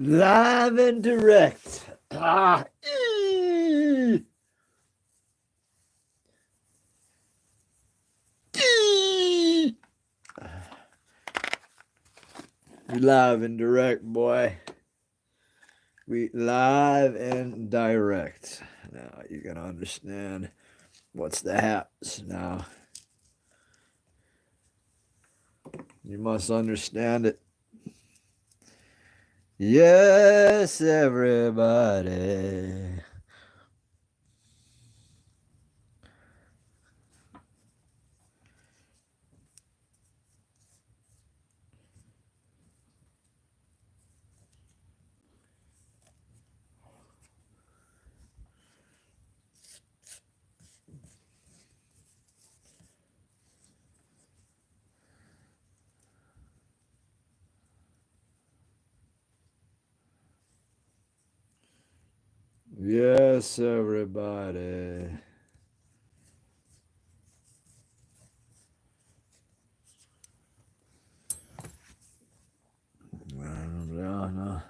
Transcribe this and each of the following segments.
Live and direct. Ee. Ee. We live and direct, boy. We live and direct. Now you're gonna understand what's the haps now. You must understand it. Yes, everybody. Yes, everybody. No.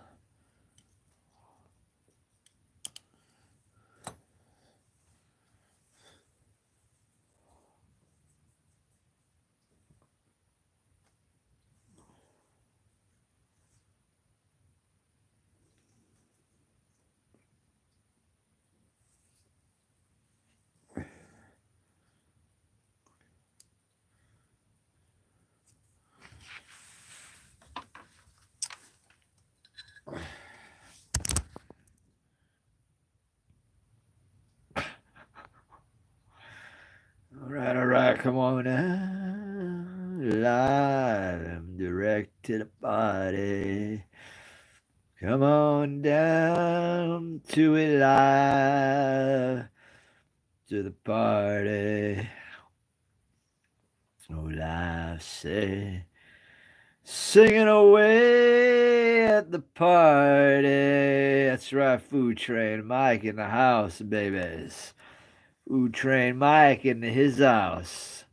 All right, come on now. Live and direct to the party. Come on down to it live to the party. Oh, live say, singing away at the party. That's right, Food Train Mike in the house, babies. Food Train Mike in his house.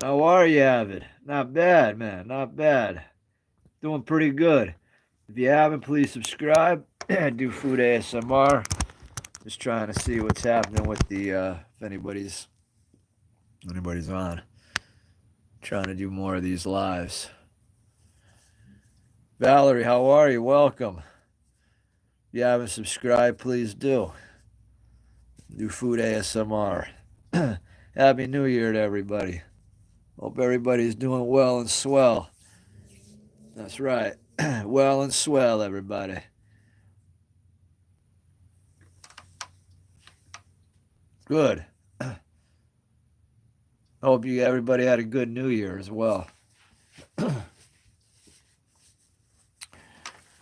How are you, Avid? Not bad, man. Not bad. Doing pretty good. If you haven't, please subscribe. I do food ASMR. Just trying to see what's happening with the if anybody's on. Trying to do more of these lives. Valerie, how are you? Welcome. If you haven't subscribed, please do. Do food ASMR. Happy New Year to everybody. Hope everybody's doing well and swell. That's right. Well and swell, everybody. Good. Hope everybody had a good New Year as well.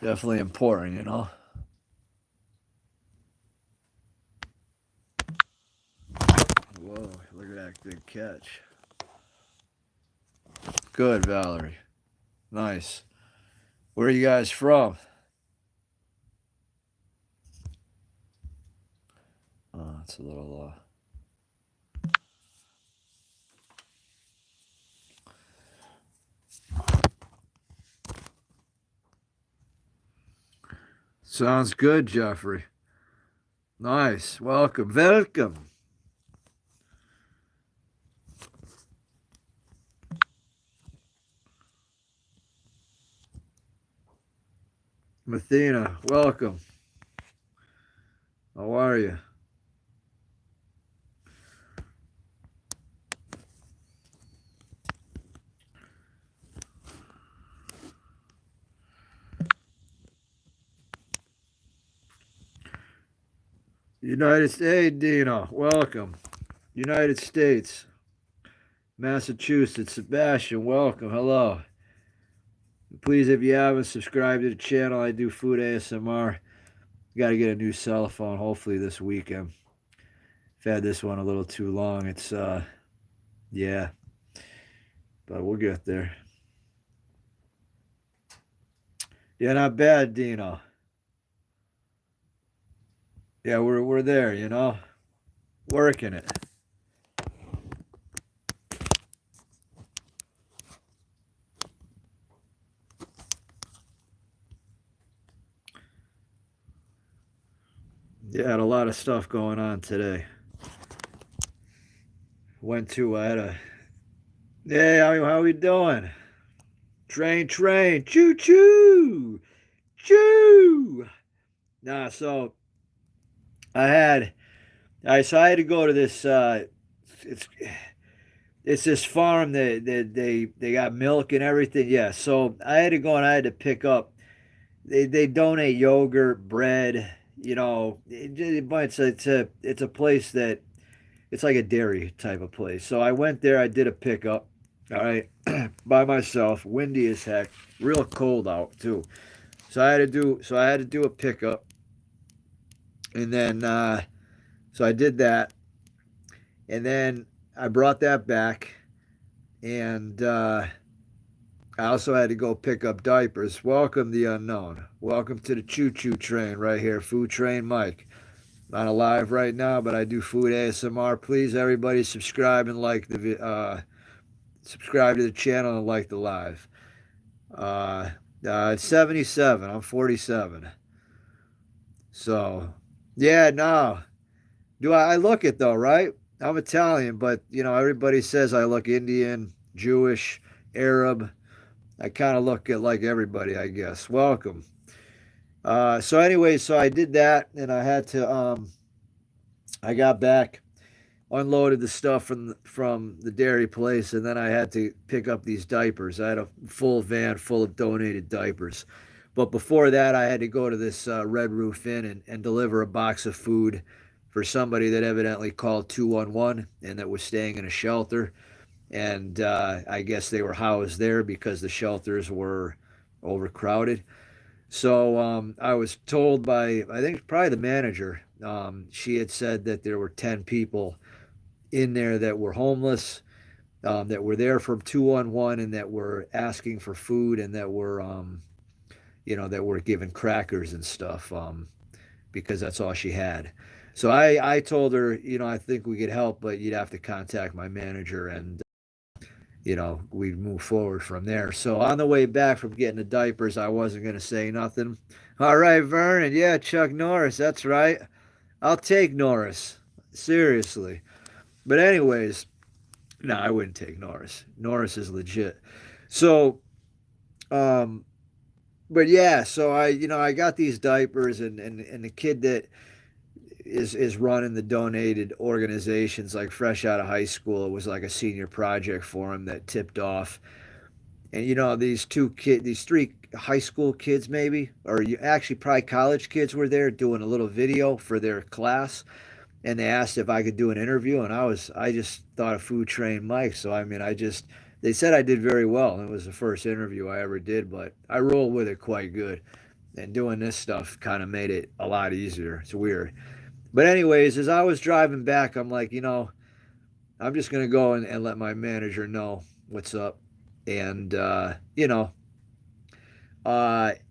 Definitely important, you know. Whoa, look at that good catch. Good, Valerie. Nice. Where are you guys from? Oh, it's a little Sounds good, Jeffrey. Nice. Welcome. Welcome. Mathena, welcome. How are you? United States, hey, Dino, welcome. United States, Massachusetts, Sebastian, welcome. Hello. Please, if you haven't subscribed to the channel, I do food ASMR. Got to get a new cell phone, hopefully this weekend. I've had this one a little too long. It's, yeah, but we'll get there. Yeah, not bad, Dino. Yeah, we're there, you know, working it. Yeah, had a lot of stuff going on today. I had a, hey, how we doing? Train, choo choo, choo. Nah, so I had, I had to go to this, it's, it's this farm they got milk and everything. Yeah, so I had to go and I had to pick up. They donate yogurt, bread, but it's a place that it's like a dairy type of place. So I went there. I did a pickup. All right, by myself. Windy as heck. Real cold out too. I had to do a pickup, and then so I did that, and then I brought that back, and I also had to go pick up diapers. Welcome the unknown. Welcome to the choo choo train right here, Food Train Mike. Not alive right now, but I do food ASMR. Please, everybody, subscribe and like subscribe to the channel and like the live. Uh, it's 77. I'm 47. So, yeah, no. I look it though, right? I'm Italian, but everybody says I look Indian, Jewish, Arab. I kind of look at like everybody, I guess. Welcome. So anyway, so I did that, and I got back, unloaded the stuff from the dairy place, and then I had to pick up these diapers. I had a full van full of donated diapers. But before that, I had to go to this Red Roof Inn and deliver a box of food for somebody that evidently called 211 and that was staying in a shelter. And I guess they were housed there because the shelters were overcrowded. So I was told by, I think, probably the manager. She had said that there were 10 people in there that were homeless, that were there from 211 and that were asking for food and that were given crackers and stuff, because that's all she had. So I told her, I think we could help, but you'd have to contact my manager and, we'd move forward from there. So on the way back from getting the diapers, I wasn't going to say nothing. All right, Vernon. Yeah, Chuck Norris. That's right. I'll take Norris. Seriously. But anyways, no, I wouldn't take Norris. Norris is legit. So, um, but yeah, so I got these diapers, and the kid that is running the donated organizations, like fresh out of high school. It was like a senior project for him that tipped off. And these three high school kids, maybe, or you actually probably college kids, were there doing a little video for their class, and they asked if I could do an interview, and I just thought of Food Train Mike. So I mean, they said I did very well. It was the first interview I ever did, but I rolled with it quite good. And doing this stuff kind of made it a lot easier. It's weird. But anyways, as I was driving back, I'm like, I'm just gonna go and let my manager know what's up. And and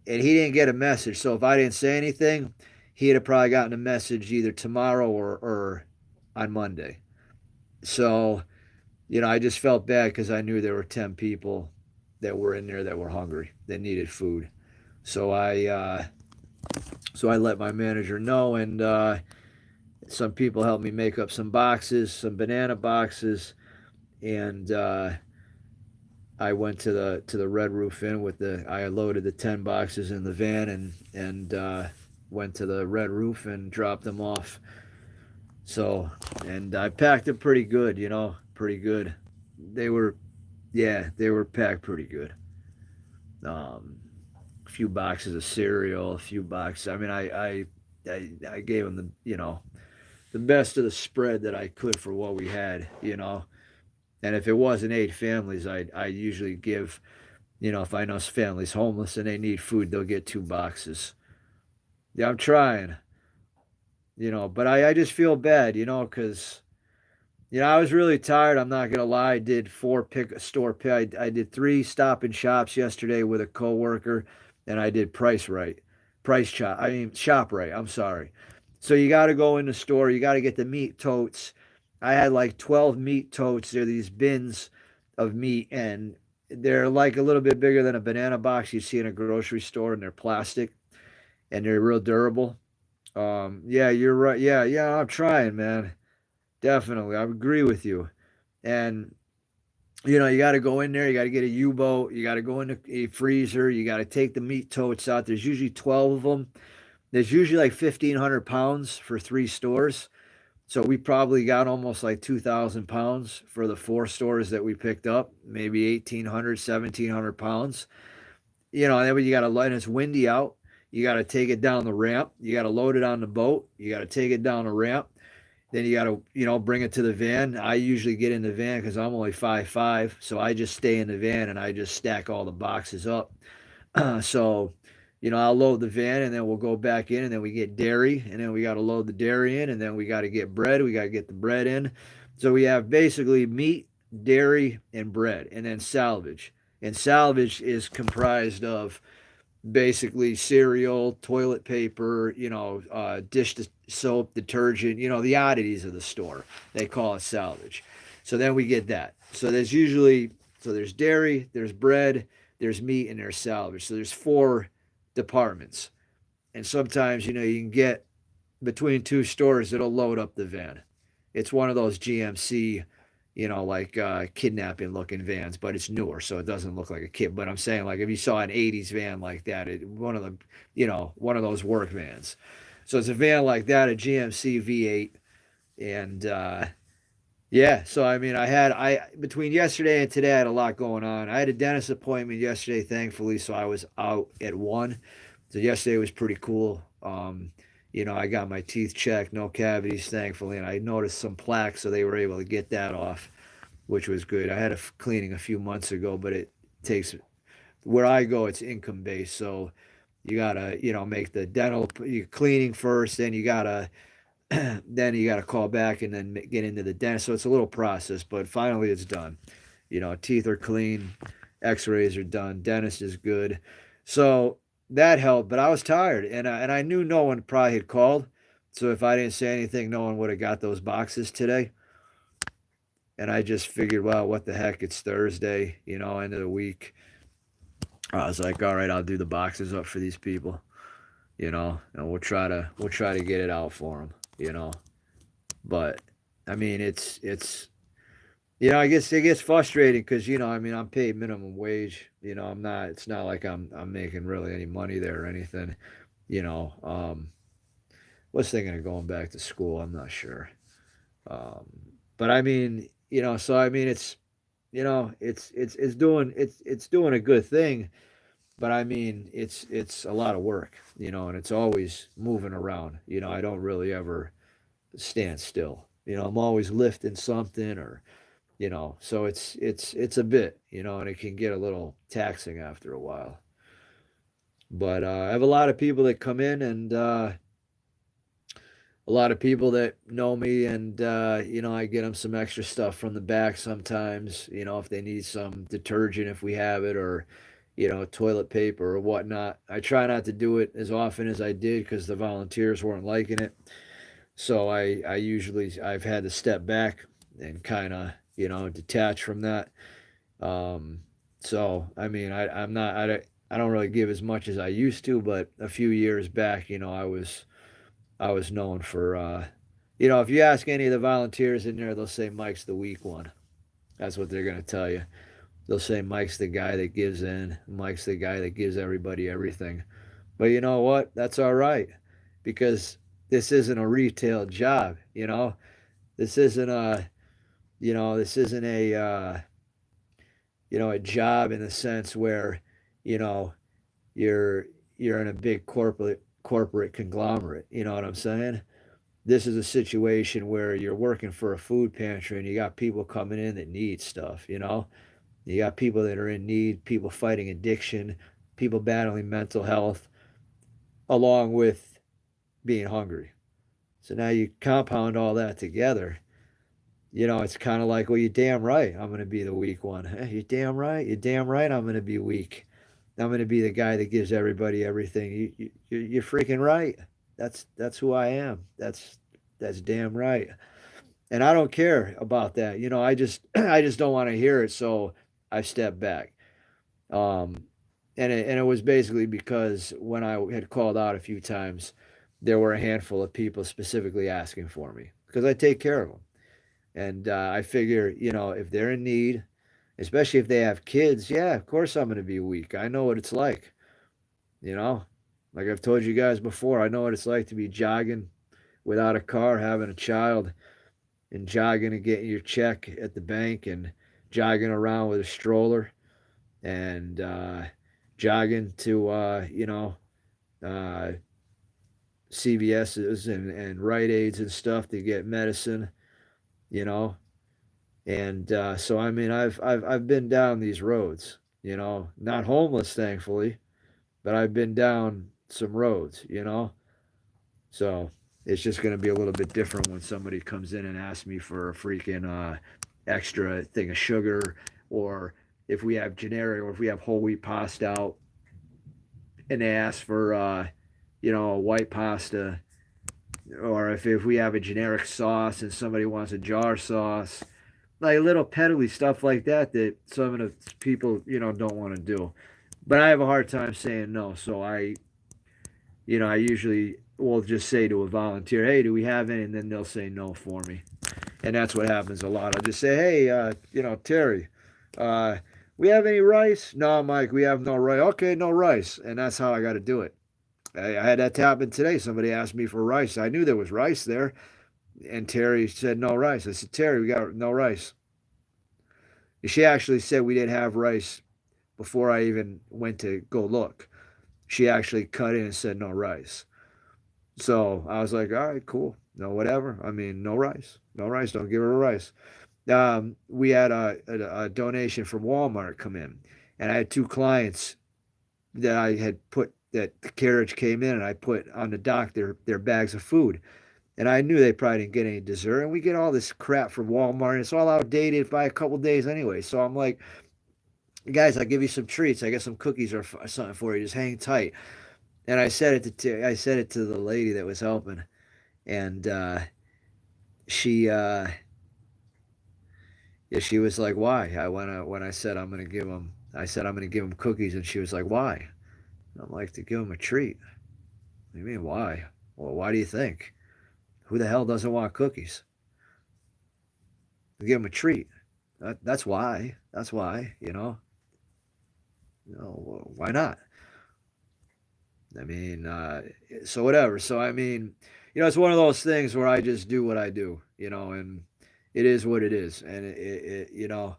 he didn't get a message. So if I didn't say anything, he'd have probably gotten a message either tomorrow or on Monday. So, I just felt bad because I knew there were 10 people that were in there that were hungry, that needed food. So I let my manager know, and some people helped me make up some boxes, some banana boxes, and I went to the Red Roof Inn I loaded the 10 boxes in the van and went to the Red Roof and dropped them off. So, and I packed it pretty good, pretty good. They were, yeah, they were packed pretty good. Um, a few boxes of cereal, a few boxes. I mean, I gave them the best of the spread that I could for what we had. And if it wasn't 8 families, I usually give, if I know families homeless and they need food, they'll get 2 boxes. Yeah, I'm trying, but I just feel bad, because I was really tired. I'm not gonna lie. I did 4 I did 3 Stop and Shops yesterday with a coworker, and I did Shop Right. I'm sorry. So you got to go in the store. You got to get the meat totes. I had like 12 meat totes. They're these bins of meat, and they're like a little bit bigger than a banana box you see in a grocery store, and they're plastic and they're real durable. Yeah, you're right. Yeah, I'm trying, man. Definitely. I agree with you. And you got to go in there. You got to get a U-boat. You got to go in a freezer. You got to take the meat totes out. There's usually 12 of them. There's usually like 1,500 pounds for 3 stores. So we probably got almost like 2,000 pounds for the 4 stores that we picked up, maybe 1,800, 1,700 pounds. And then when you got to, and it's windy out, you got to take it down the ramp. You got to load it on the boat. You got to take it down the ramp. Then you got to, bring it to the van. I usually get in the van because I'm only 5'5", so I just stay in the van and I just stack all the boxes up. So, I'll load the van and then we'll go back in and then we get dairy and then we got to load the dairy in and then we got to get bread. We got to get the bread in. So we have basically meat, dairy, and bread and then salvage. And salvage is comprised of basically cereal, toilet paper, dish soap, detergent, the oddities of the store. They call it salvage. So then we get that. So there's dairy, there's bread, there's meat, and there's salvage. So there's 4 departments. And sometimes, you can get between 2 stores, it'll load up the van. It's one of those GMC, like kidnapping looking vans, but it's newer, so it doesn't look like a kid. But I'm saying, like, if you saw an '80s van like that, one of those work vans. So it's a van like that, a GMC V8, and yeah. So I mean, I between yesterday and today, I had a lot going on. I had a dentist appointment yesterday, thankfully, so I was out at 1. So yesterday was pretty cool. I got my teeth checked, no cavities, thankfully, and I noticed some plaque, so they were able to get that off, which was good. I had a cleaning a few months ago, but it takes where I go, it's income based, so you gotta, make the dental cleaning first, then you gotta then you gotta call back and then get into the dentist. So it's a little process, but finally it's done. Teeth are clean, X-rays are done, dentist is good. So that helped, but I was tired, and I knew no one probably had called. So if I didn't say anything, no one would have got those boxes today. And I just figured, well, what the heck? It's Thursday, end of the week. I was like, all right, I'll do the boxes up for these people, and we'll try to get it out for them, But I mean, it's I guess it gets frustrating because I mean, I'm paid minimum wage. I'm not. It's not like I'm making really any money there or anything. You know, um, was thinking of going back to school. I'm not sure. Um, but I mean, so I mean, it's doing a good thing. But I mean, it's a lot of work. And it's always moving around. I don't really ever stand still. I'm always lifting something or so it's a bit, and it can get a little taxing after a while. But I have a lot of people that come in and a lot of people that know me, and I get them some extra stuff from the back sometimes. If they need some detergent, if we have it, or toilet paper or whatnot. I try not to do it as often as I did because the volunteers weren't liking it. So I've had to step back and kind of detach from that. Um, so I mean, I'm not I don't really give as much as I used to, but a few years back, I was known for if you ask any of the volunteers in there, they'll say Mike's the weak one. That's what they're gonna tell you. They'll say Mike's the guy that gives in. Mike's the guy that gives everybody everything. But you know what? That's all right because this isn't a retail job. This isn't a this isn't a job in the sense where you know you're you're in a big corporate conglomerate. You know what I'm saying? This is a situation where you're working for a food pantry and you got people coming in that need stuff. You got people that are in need, people fighting addiction, people battling mental health, along with being hungry. So now you compound all that together. It's kind of like, well, you're damn right. I'm going to be the weak one. Hey, you're damn right. You're damn right. I'm going to be weak. I'm going to be the guy that gives everybody everything. You're freaking right. That's who I am. That's damn right. And I don't care about that. I just don't want to hear it. So I stepped back. Um, and it was basically because when I had called out a few times, there were a handful of people specifically asking for me because I take care of them. And I figure, if they're in need, especially if they have kids, yeah, of course I'm going to be weak. I know what it's like, you know? Like I've told you guys before, I know what it's like to be jogging without a car, having a child, and jogging and getting your check at the bank and jogging around with a stroller and jogging to, uh, CVS's and Rite Aids and stuff to get medicine, you know. And so I mean, I've been down these roads, not homeless, thankfully, but I've been down some roads. So it's just going to be a little bit different when somebody comes in and asks me for a freaking extra thing of sugar, or if we have generic, or if we have whole wheat pasta out and they ask for a white pasta, or if we have a generic sauce and somebody wants a jar sauce, like little peddly stuff like that some of the people don't want to do. But I have a hard time saying no, so I usually will just say to a volunteer, hey, do we have any? And then they'll say no for me. And that's what happens a lot. I'll just say, hey, Terry, uh, we have any rice? No, Mike, we have no rice. Okay, no rice. And that's how I got to do it. I had that happen today. Somebody asked me for rice. I knew there was rice there. And Terry said, no rice. I said, Terry, we got no rice. She actually said we didn't have rice before I even went to go look. She actually cut in and said no rice. So I was like, all right, cool. No, whatever. I mean, no rice. No rice. Don't give her a rice. We had a donation from Walmart come in, and I had two clients that I had put that the carriage came in, and I put on the dock their bags of food. And I knew they probably didn't get any dessert. And we get all this crap from Walmart, and it's all outdated by a couple days anyway. So I'm like, guys, I'll give you some treats. I got some cookies or something for you. Just hang tight. And I said it to the lady that was helping, and she yeah, she was like, "Why?" When I said I'm gonna give him, I said I'm gonna give him cookies, and she was like, "Why?" I'm like, to give him a treat. What do you mean, why? Well, why do you think? Who the hell doesn't want cookies? To give him a treat. That's why. That's why. Why not? I mean, so whatever. So I mean, it's one of those things where I just do what I do, and it is what it is, and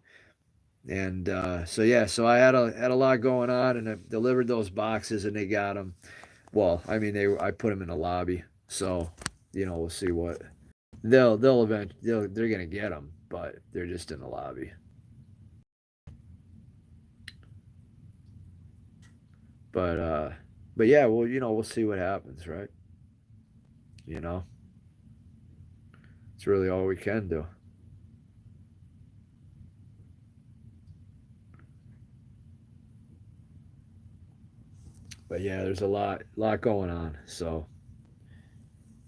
and so yeah, so I had a lot going on, and I delivered those boxes, and they got them. Well, I mean, I put them in the lobby, so we'll see what they're gonna get them, but they're just in the lobby. But yeah, well, we'll see what happens, right? You know, it's really all we can do. But yeah, there's a lot going on. So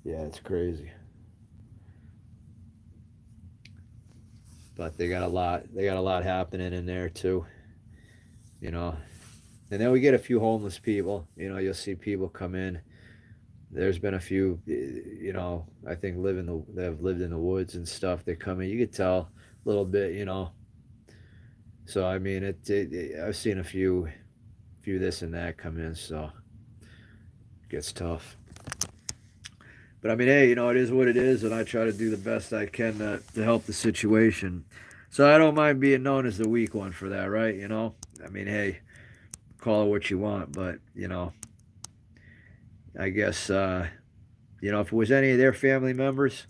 yeah, it's crazy. But they got a lot happening in there too. You know, and then we get a few homeless people. You'll see people come in. There's been a few, I think that have lived in the woods and stuff. They come in. You could tell a little bit. So I mean, I've seen a few this and that come in. So it gets tough. But I mean, hey, it is what it is, and I try to do the best I can to help the situation. So I don't mind being known as the weak one for that, right? I mean, hey, call it what you want, but I guess if it was any of their family members,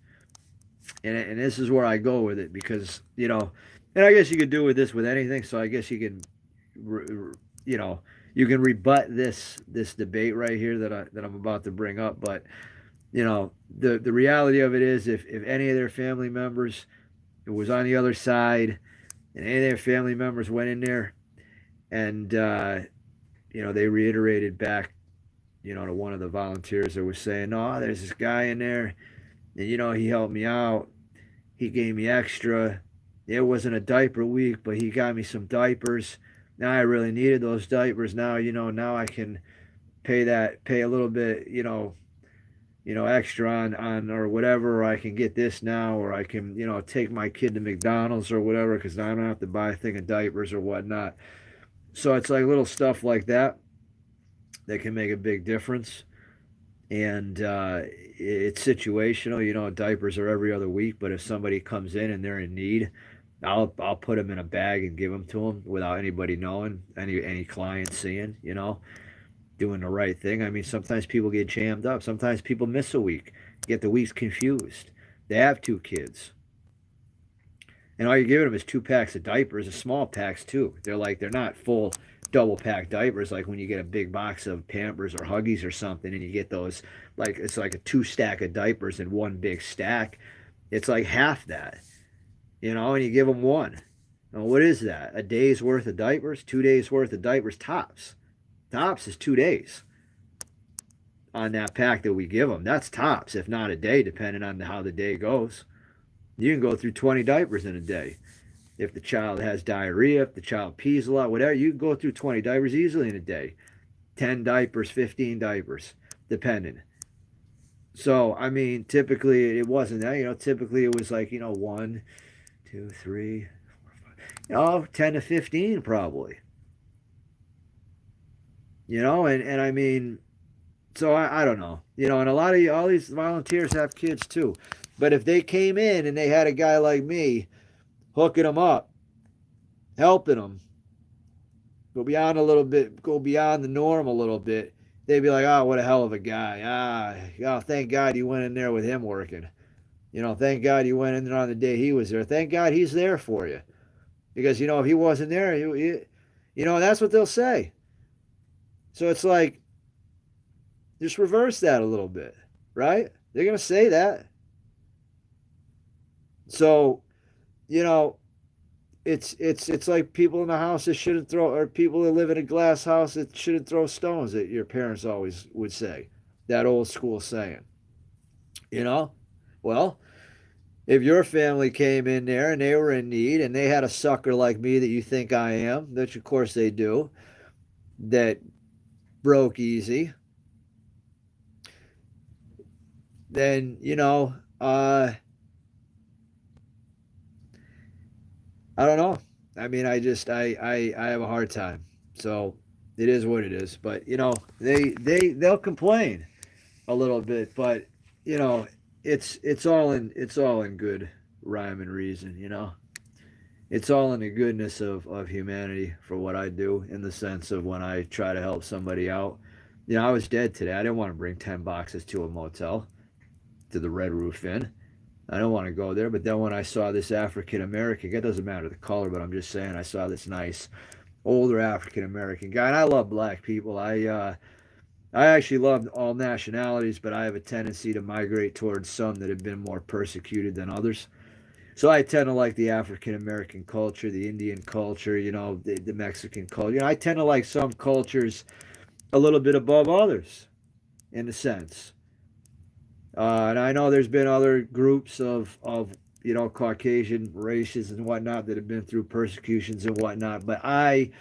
and this is where I go with it because and I guess you could do with this with anything. So I guess you can, you know, you can rebut this debate right here that I'm about to bring up, but the reality of it is if any of their family members it was on the other side and any of their family members went in there and they reiterated back to one of the volunteers that was saying, no, there's this guy in there and he helped me out, he gave me extra, it wasn't a diaper week but he got me some diapers, now I really needed those diapers, now now I can pay a little bit, extra on or whatever, or I can get this now, or I can, take my kid to McDonald's or whatever because I don't have to buy a thing of diapers or whatnot. So it's like little stuff like that that can make a big difference. And it's situational. Diapers are every other week, but if somebody comes in and they're in need, I'll put them in a bag and give them to them without anybody knowing, any client seeing. Doing the right thing. I mean, sometimes people get jammed up. Sometimes people miss a week, get the weeks confused. They have two kids, and all you're giving them is 2 packs of diapers, small packs too. They're not full double pack diapers like when you get a big box of Pampers or Huggies or something, and you get those like it's like a 2 stack of diapers in one big stack. It's like half that, and you give them one. Now, what is that? A day's worth of diapers? 2 days worth of diapers tops. Tops is 2 days on that pack that we give them. That's tops, if not a day, depending on how the day goes. You can go through 20 diapers in a day. If the child has diarrhea, if the child pees a lot, whatever, you can go through 20 diapers easily in a day. 10 diapers, 15 diapers, depending. So, I mean, typically it wasn't that. Typically it was like, 1, 2, 3, 4, 5, 10 to 15 probably. And I mean, so I don't know. And a lot of all these volunteers have kids too. But if they came in and they had a guy like me hooking them up, helping them, go beyond the norm a little bit, they'd be like, oh, what a hell of a guy. Oh, thank God you went in there with him working. Thank God you went in there on the day he was there. Thank God he's there for you. Because, if he wasn't there, that's what they'll say. So it's like, just reverse that a little bit, right? They're going to say that. So, you know, it's like people in the house that shouldn't throw, or people that live in a glass house that shouldn't throw stones, that your parents always would say. That old school saying, you know? Well, if your family came in there and they were in need and they had a sucker like me that you think I am, which of course they do, that broke easy, then, I don't know. I mean, I have a hard time. So it is what it is. But they'll complain a little bit, but you know, it's all in good rhyme and reason. It's all in the goodness of humanity for what I do, in the sense of when I try to help somebody out. I was dead today. I didn't want to bring 10 boxes to a motel, to the Red Roof Inn. I don't want to go there. But then when I saw this African American, it doesn't matter the color, but I'm just saying, I saw this nice older African American guy, and I love black people. I actually love all nationalities, but I have a tendency to migrate towards some that have been more persecuted than others. So I tend to like the African American culture, the Indian culture, the Mexican culture. I tend to like some cultures a little bit above others, in a sense. And I know there's been other groups of Caucasian races and whatnot that have been through persecutions and whatnot, but I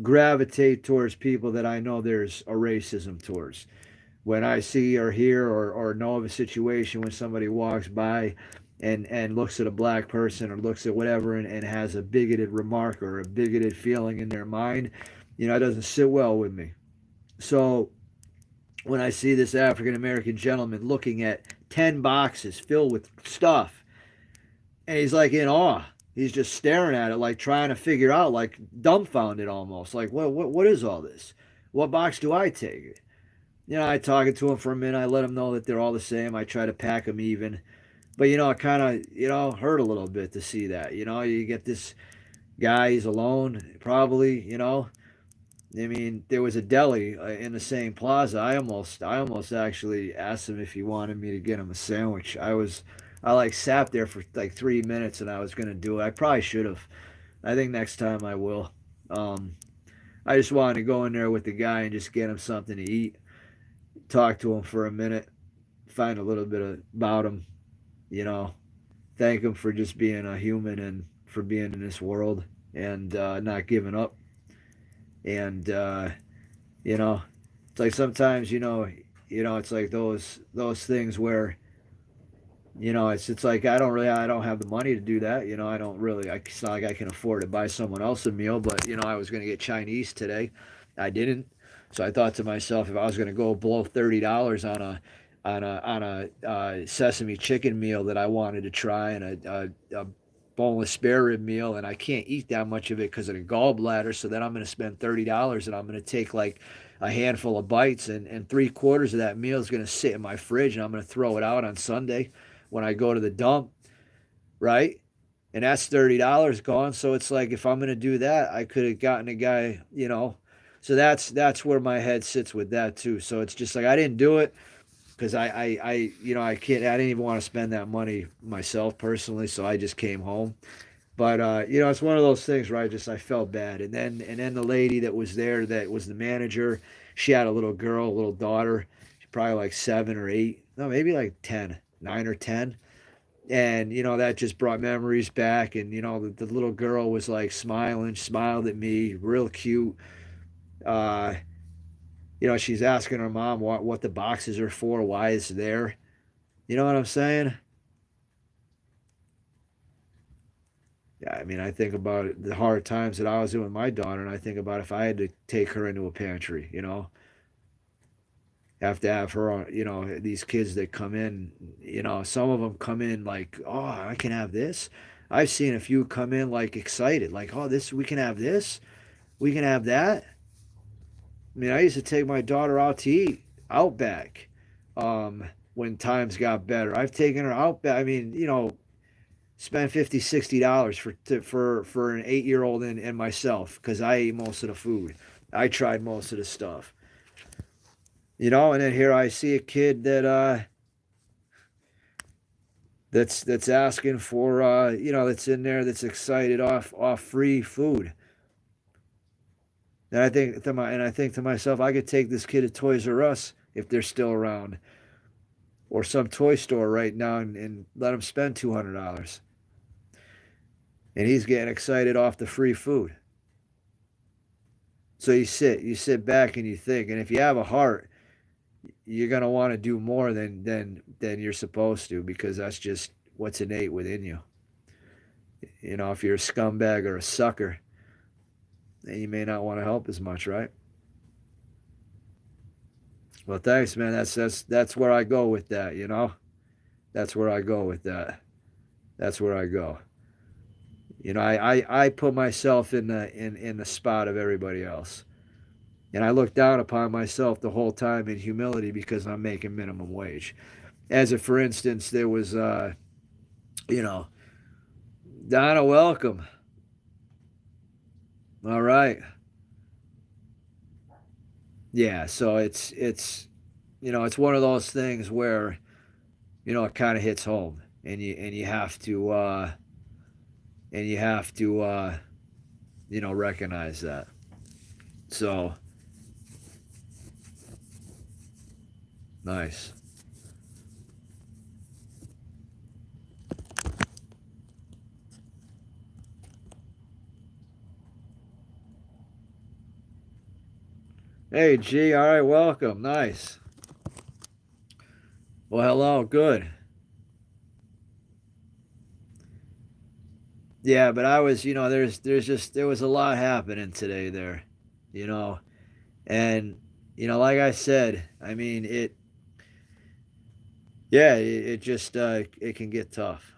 gravitate towards people that I know there's a racism towards. When I see or hear or know of a situation when somebody walks by and looks at a black person or looks at whatever and has a bigoted remark or a bigoted feeling in their mind, it doesn't sit well with me. So when I see this African American gentleman looking at 10 boxes filled with stuff, and he's like in awe. He's just staring at it, like trying to figure out, like dumbfounded almost. Like, what is all this? What box do I take? I talk to him for a minute. I let him know that they're all the same. I try to pack them even. But, it kind of, hurt a little bit to see that. You get this guy, he's alone, probably, I mean, there was a deli in the same plaza. I almost actually asked him if he wanted me to get him a sandwich. I like sat there for like 3 minutes and I was gonna do it. I probably should have. I think next time I will. Um, I just wanted to go in there with the guy and just get him something to eat, talk to him for a minute, find a little bit about him, you know, thank him for just being a human and for being in this world and not giving up. And, it's like sometimes, it's like those things where, it's like I don't have the money to do that. I don't really. It's not like I can afford to buy someone else a meal. But I was going to get Chinese today. I didn't. So I thought to myself, if I was going to go blow $30 on a sesame chicken meal that I wanted to try, and a boneless spare rib meal, and I can't eat that much of it because of the gallbladder. So then I'm going to spend $30, and I'm going to take like a handful of bites, and 3/4 of that meal is going to sit in my fridge, and I'm going to throw it out on Sunday when I go to the dump, right? And that's $30 gone. So it's like, if I'm gonna do that, I could have gotten a guy. So that's where my head sits with that too. So it's just like, I didn't do it because I didn't even want to spend that money myself personally. So I just came home. But it's one of those things where I felt bad. And then the lady that was there, that was the manager, she had a little girl, a little daughter, probably like 7 or 8, no, maybe like 10, 9 or 10. And that just brought memories back. And the little girl was like smiling, smiled at me, real cute. uh she's asking her mom what the boxes are for, why it's there. You know what I'm saying? Yeah, I mean, I think about the hard times that I was in with my daughter, and I think about if I had to take her into a pantry. Have to have her on. These kids that come in, some of them come in like, oh, I can have this. I've seen a few come in like excited, like, oh, this, we can have this, we can have that. I mean, I used to take my daughter out to eat Outback, when times got better. I've taken her out back. I mean, spend 50, $60 for an 8-year old and myself, because I ate most of the food. I tried most of the stuff. And then here I see a kid that's asking for that's in there, that's excited off free food. And I think to myself, I could take this kid to Toys R Us if they're still around, or some toy store right now, and let him spend $200. And he's getting excited off the free food. So you sit back and you think, and if you have a heart, you're gonna want to do more than you're supposed to, because that's just what's innate within you. If you're a scumbag or a sucker, then you may not want to help as much, right? Well, thanks, man. That's where I go with that. That's where I go with that. That's where I go. I put myself in the spot of everybody else. And I look down upon myself the whole time in humility, because I'm making minimum wage. As if, for instance, there was, you know, Donna, welcome. All right. Yeah. So it's one of those things where, it kind of hits home, and you have to, recognize that. So nice. Hey, G. All right. Welcome. Nice. Well, hello. Good. Yeah, but I was, there was a lot happening today there, you know, and like I said, I mean, yeah, it just, it can get tough,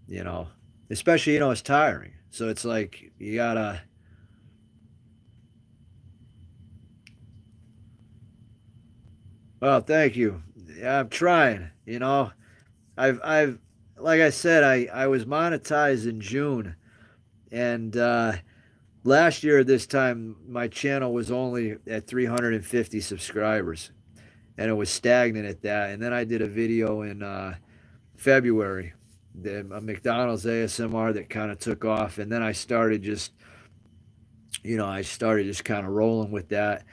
you know, especially, it's tiring. So it's like you gotta. Well, thank you. Yeah, I'm trying. I've like I said, I was monetized in June, and last year at this time my channel was only at 350 subscribers, and it was stagnant at that. And then I did a video in February, a McDonald's ASMR, that kind of took off, and then I started just kind of rolling with that.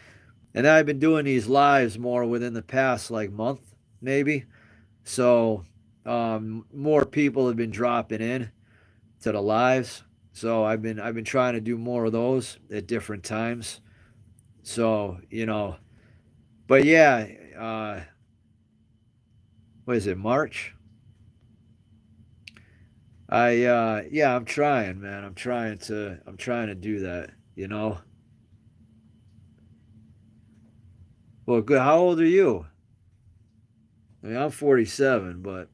And then I've been doing these lives more within the past like month, maybe. So more people have been dropping in to the lives. So I've been trying to do more of those at different times. So but yeah, what is it, March? Yeah, I'm trying, man. I'm trying to do that, you know. Well, good. How old are you? I mean, I'm 47, but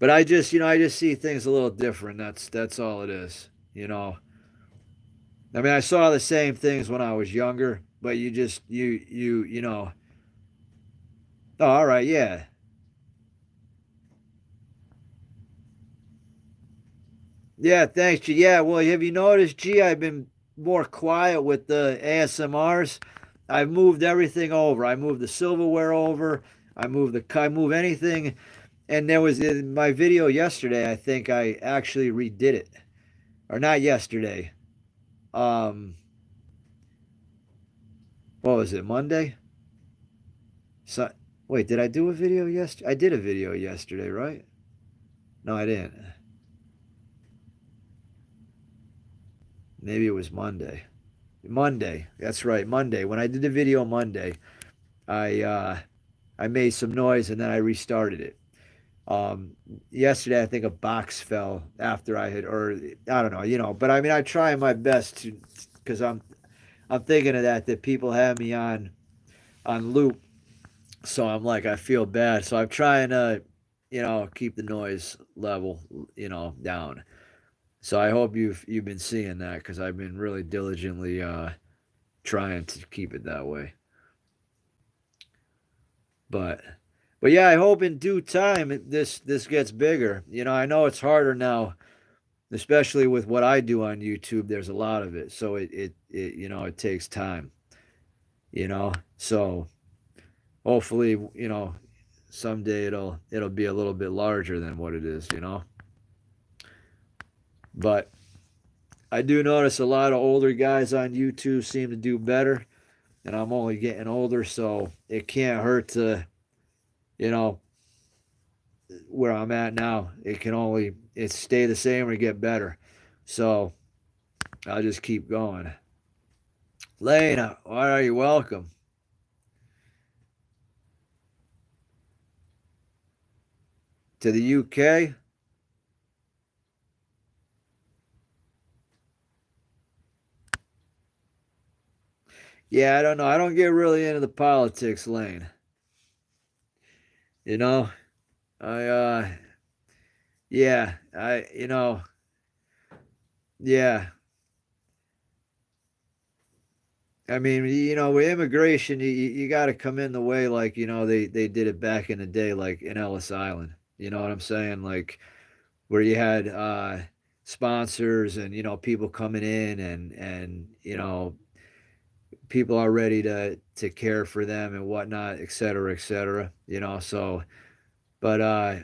I just see things a little different. That's all it is, you know. I mean, I saw the same things when I was younger, but you know. Oh, all right, yeah. Yeah, thanks, G. Yeah, well, have you noticed, G, I've been more quiet with the ASMRs. I've moved everything over. I moved the silverware over. I move anything. And there was in my video yesterday, I think I actually redid it. Or not yesterday. Um, what was it, Monday? So, wait, did I do a video yesterday? I did a video yesterday, right? No, I didn't. Maybe it was Monday. Monday. That's right, Monday. When I did the video Monday, I uh I made some noise and then I restarted it. Um, Yesterday I think a box fell after I had, or I don't know, but I mean I try my best to, because I'm thinking of that people have me on loop, so I'm like I feel bad, so I'm trying to keep the noise level down. So I hope you've been seeing that because I've been really diligently trying to keep it that way. But yeah, I hope in due time this gets bigger. I know it's harder now, especially with what I do on YouTube. There's a lot of it, so it takes time. So hopefully someday it'll be a little bit larger than what it is. But I do notice a lot of older guys on YouTube seem to do better, and I'm only getting older, so it can't hurt to you know where I'm at now. It stay the same or get better. So I'll just keep going. Lena, why are you welcome to the UK? Yeah, I don't know. I don't get really into the politics lane. You know, I yeah, yeah. I mean, with immigration, you got to come in the way like they did it back in the day, like in Ellis Island. You know what I'm saying? Like where you had sponsors and people coming in and people are ready to care for them and whatnot, et cetera, et cetera. So but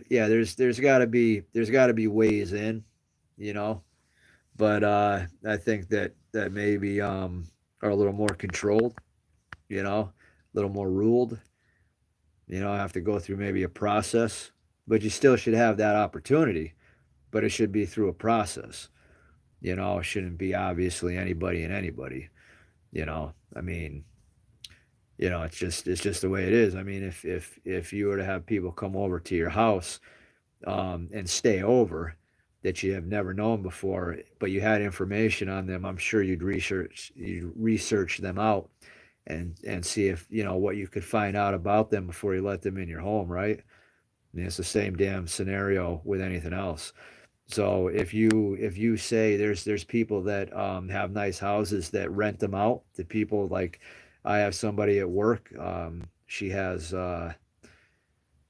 yeah, there's got to be ways in, you know. But I think that maybe are a little more controlled, a little more ruled. Have to go through maybe a process, but you still should have that opportunity. But it should be through a process. It shouldn't be obviously anybody and anybody. I mean, it's just the way it is. I mean, if you were to have people come over to your house and stay over that you have never known before, but you had information on them, I'm sure you'd research them out and see if what you could find out about them before you let them in your home, right? I mean, it's the same damn scenario with anything else. So if you say there's people that have nice houses that rent them out to people, like I have somebody at work. She has uh,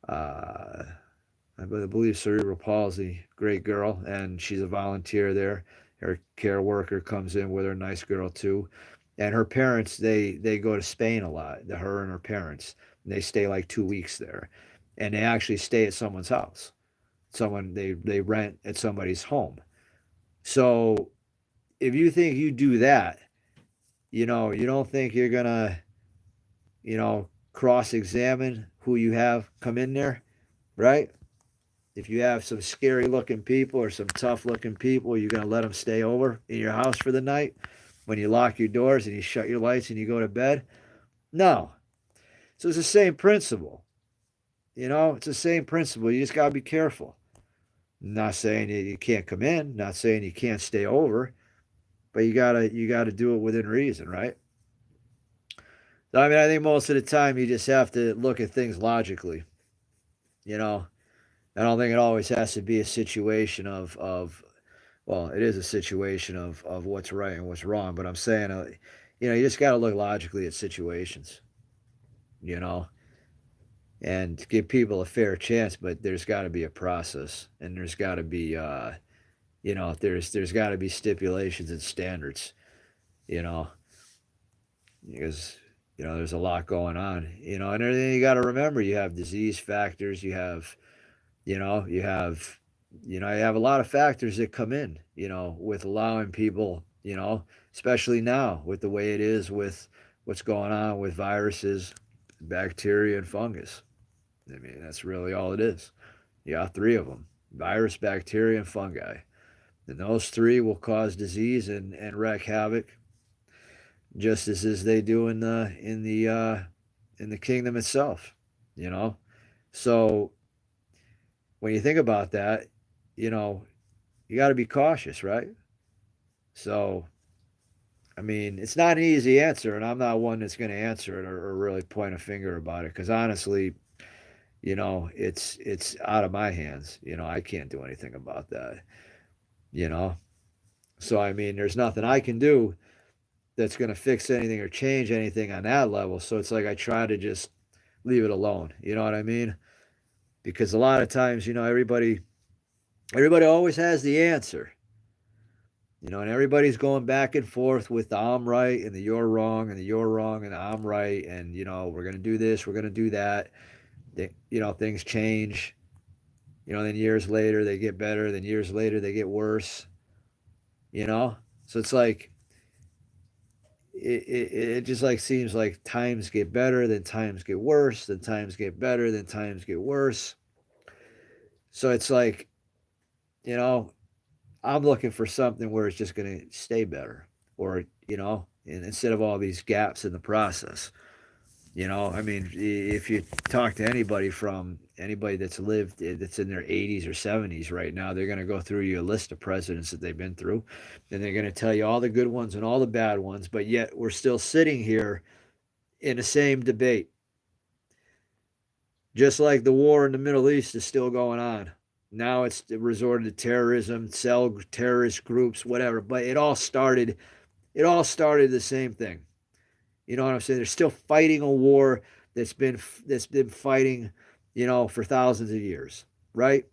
I believe cerebral palsy. Great girl, and she's a volunteer there. Her care worker comes in with her, nice girl too. And her parents, they go to Spain a lot. Her and her parents, and they stay like 2 weeks there, and they actually stay at someone's house. They rent at somebody's home. So if you think you do that, you don't think you're gonna cross examine who you have come in there, right? If you have some scary looking people or some tough looking people, you're going to let them stay over in your house for the night when you lock your doors and you shut your lights and you go to bed? No. So it's the same principle. It's the same principle. You just got to be careful. Not saying you can't come in, not saying you can't stay over, but you gotta do it within reason, right? I mean, I think most of the time you just have to look at things logically. You know, I don't think it always has to be a situation of well, it is a situation of what's right and what's wrong, but I'm saying, you just got to look logically at situations, you know, and give people a fair chance, but there's got to be a process, and there's got to be, there's got to be stipulations and standards, you know, because there's a lot going on, and then you got to remember you have disease factors, you have you have a lot of factors that come in, with allowing people, especially now with the way it is with what's going on with viruses, bacteria, and fungus. I mean, that's really all it is. You got three of them: virus, bacteria, and fungi. And those three will cause disease and wreak havoc, just as they do in the kingdom itself. You know, so when you think about that, you know, you got to be cautious, right? So, I mean, it's not an easy answer, and I'm not one that's going to answer it or really point a finger about it because honestly, it's out of my hands. I can't do anything about that. You know, so I mean, there's nothing I can do that's going to fix anything or change anything on that level. So it's like I try to just leave it alone. You know what I mean? Because a lot of times, everybody always has the answer. And everybody's going back and forth with the I'm right and the you're wrong and the you're wrong and the I'm right and we're gonna do this, we're gonna do that. Things change. Then years later they get better. Then years later they get worse. You know, so it's like it just like seems like times get better, then times get worse, then times get better, then times get worse. So it's like you know I'm looking for something where it's just going to stay better, or and instead of all these gaps in the process. I mean, if you talk to anybody that's lived that's in their 80s or 70s right now, they're going to go through you a list of presidents that they've been through, and they're going to tell you all the good ones and all the bad ones. But yet we're still sitting here in the same debate, just like the war in the Middle East is still going on. Now it's resorted to terrorism, cell terrorist groups, whatever. But it all started. It all started the same thing. You know what I'm saying? They're still fighting a war that's been fighting, for thousands of years, right?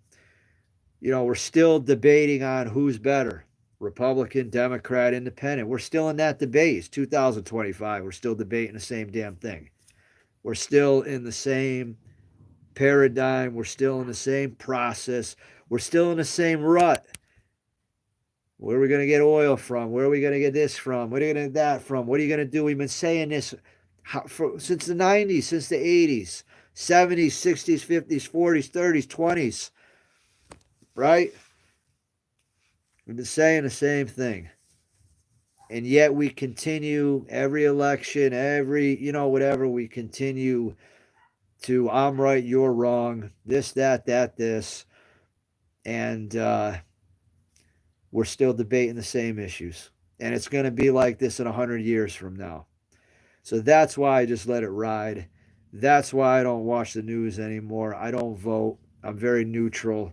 We're still debating on who's better, Republican, Democrat, Independent. We're still in that debate. It's 2025. We're still debating the same damn thing. We're still in the same paradigm. We're still in the same process. We're still in the same rut. Where are we going to get oil from? Where are we going to get this from? What are you going to get that from? What are you going to do? We've been saying this since the 90s, since the 80s, 70s, 60s, 50s, 40s, 30s, 20s, right? We've been saying the same thing. And yet we continue every election, whatever, we continue to I'm right, you're wrong, this, that, this. And we're still debating the same issues. And it's going to be like this in 100 years from now. So that's why I just let it ride. That's why I don't watch the news anymore. I don't vote. I'm very neutral.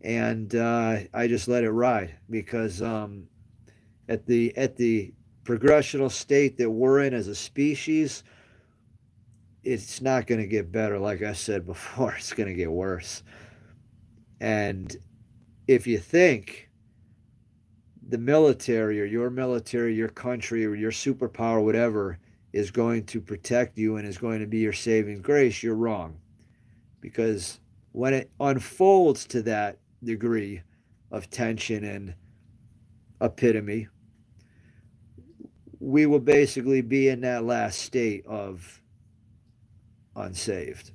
And I just let it ride because at the progressional state that we're in as a species, it's not going to get better. Like I said before, it's going to get worse. And if you think the military, your country, or your superpower, whatever, is going to protect you and is going to be your saving grace, you're wrong. Because when it unfolds to that degree of tension and epitome, we will basically be in that last state of unsaved.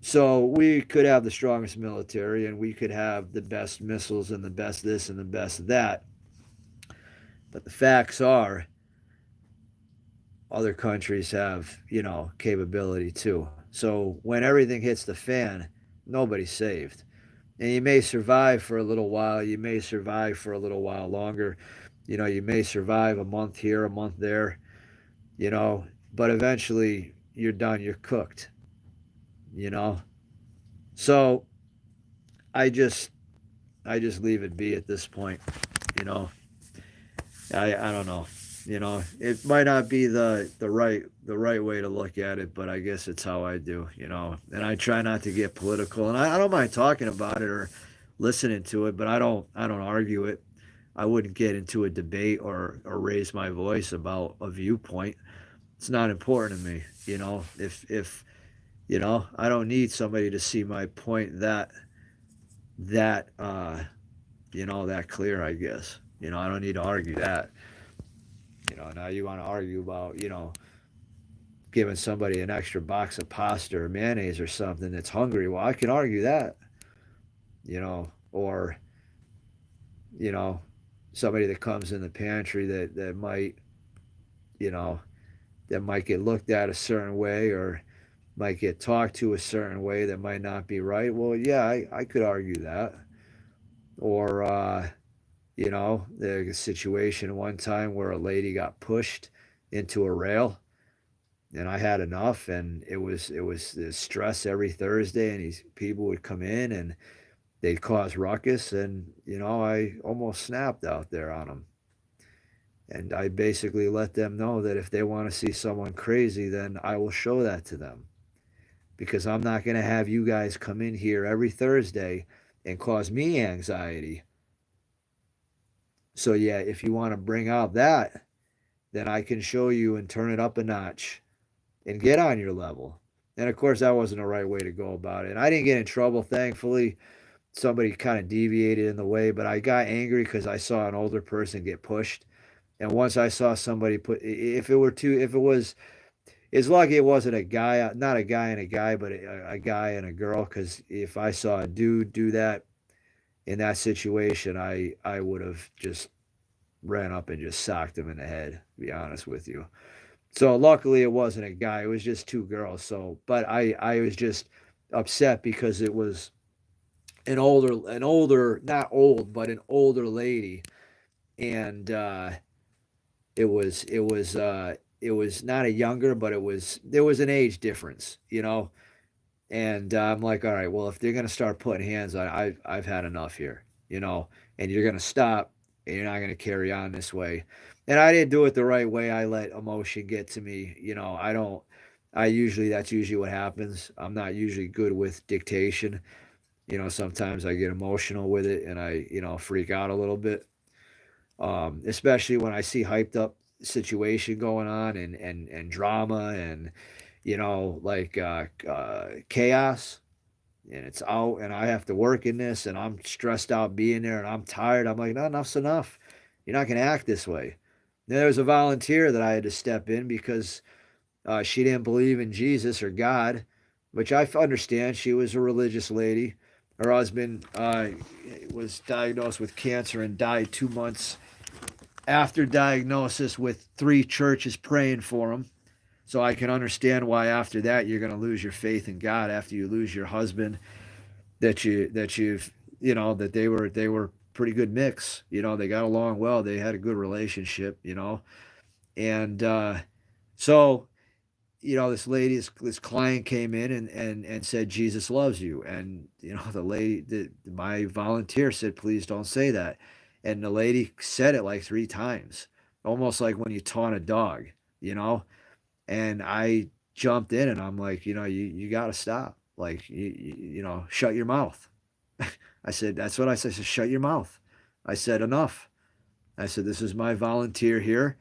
So we could have the strongest military and we could have the best missiles and the best this and the best that. But the facts are, other countries have, capability too. So when everything hits the fan, nobody's saved. And you may survive for a little while. You may survive for a little while longer. You may survive a month here, a month there, but eventually you're done. You're cooked, you know? So I just, I just leave it be at this point, you know? I don't know. It might not be the right way to look at it, but I guess it's how I do. And I try not to get political, and I don't mind talking about it or listening to it, but I don't argue it. I wouldn't get into a debate or raise my voice about a viewpoint. It's not important to me. If I don't need somebody to see my point that clear, I guess. I don't need to argue that. Now you want to argue about, giving somebody an extra box of pasta or mayonnaise or something that's hungry. Well, I can argue that, or, you know, somebody that comes in the pantry that might, you know, that might get looked at a certain way or might get talked to a certain way that might not be right. Well, yeah, I could argue that. Or, there's a situation one time where a lady got pushed into a rail and I had enough, and it was the stress every Thursday, and these people would come in and they'd cause ruckus, and I almost snapped out there on them, and I basically let them know that if they want to see someone crazy, then I will show that to them, because I'm not going to have you guys come in here every Thursday and cause me anxiety. So yeah, if you want to bring out that, then I can show you and turn it up a notch and get on your level. And of course, that wasn't the right way to go about it. And I didn't get in trouble, thankfully. Somebody kind of deviated in the way, but I got angry because I saw an older person get pushed. And once I saw somebody if it was, it's lucky it wasn't a guy, not a guy and a guy, but a guy and a girl. Because if I saw a dude do that in that situation, I would have just ran up and just socked him in the head, to be honest with you. So luckily it wasn't a guy, it was just two girls. So, but I was just upset because it was an older, not old, but an older lady, and it was not a younger, but there was an age difference. And I'm like, all right, well, if they're gonna start putting hands on, I've had enough here, and you're gonna stop, and you're not gonna carry on this way. And I didn't do it the right way. I let emotion get to me. I don't. That's usually what happens. I'm not usually good with dictation. Sometimes I get emotional with it and I freak out a little bit. Especially when I see hyped up situation going on and drama and like chaos, and it's out and I have to work in this and I'm stressed out being there and I'm tired. I'm like, no, enough's enough. You're not going to act this way. Then there was a volunteer that I had to step in because she didn't believe in Jesus or God, which I understand. She was a religious lady. Her husband was diagnosed with cancer and died 2 months after diagnosis, with three churches praying for him. So I can understand why after that you're going to lose your faith in God after you lose your husband that they were pretty good mix. They got along well. They had a good relationship. And so this lady, this client came in and said, Jesus loves you. And, the lady, my volunteer said, please don't say that. And the lady said it like three times, almost like when you taunt a dog, you know? And I jumped in and I'm like, you got to stop. Like, shut your mouth. I said, that's what I said. I said, shut your mouth. I said, enough. I said, this is my volunteer here.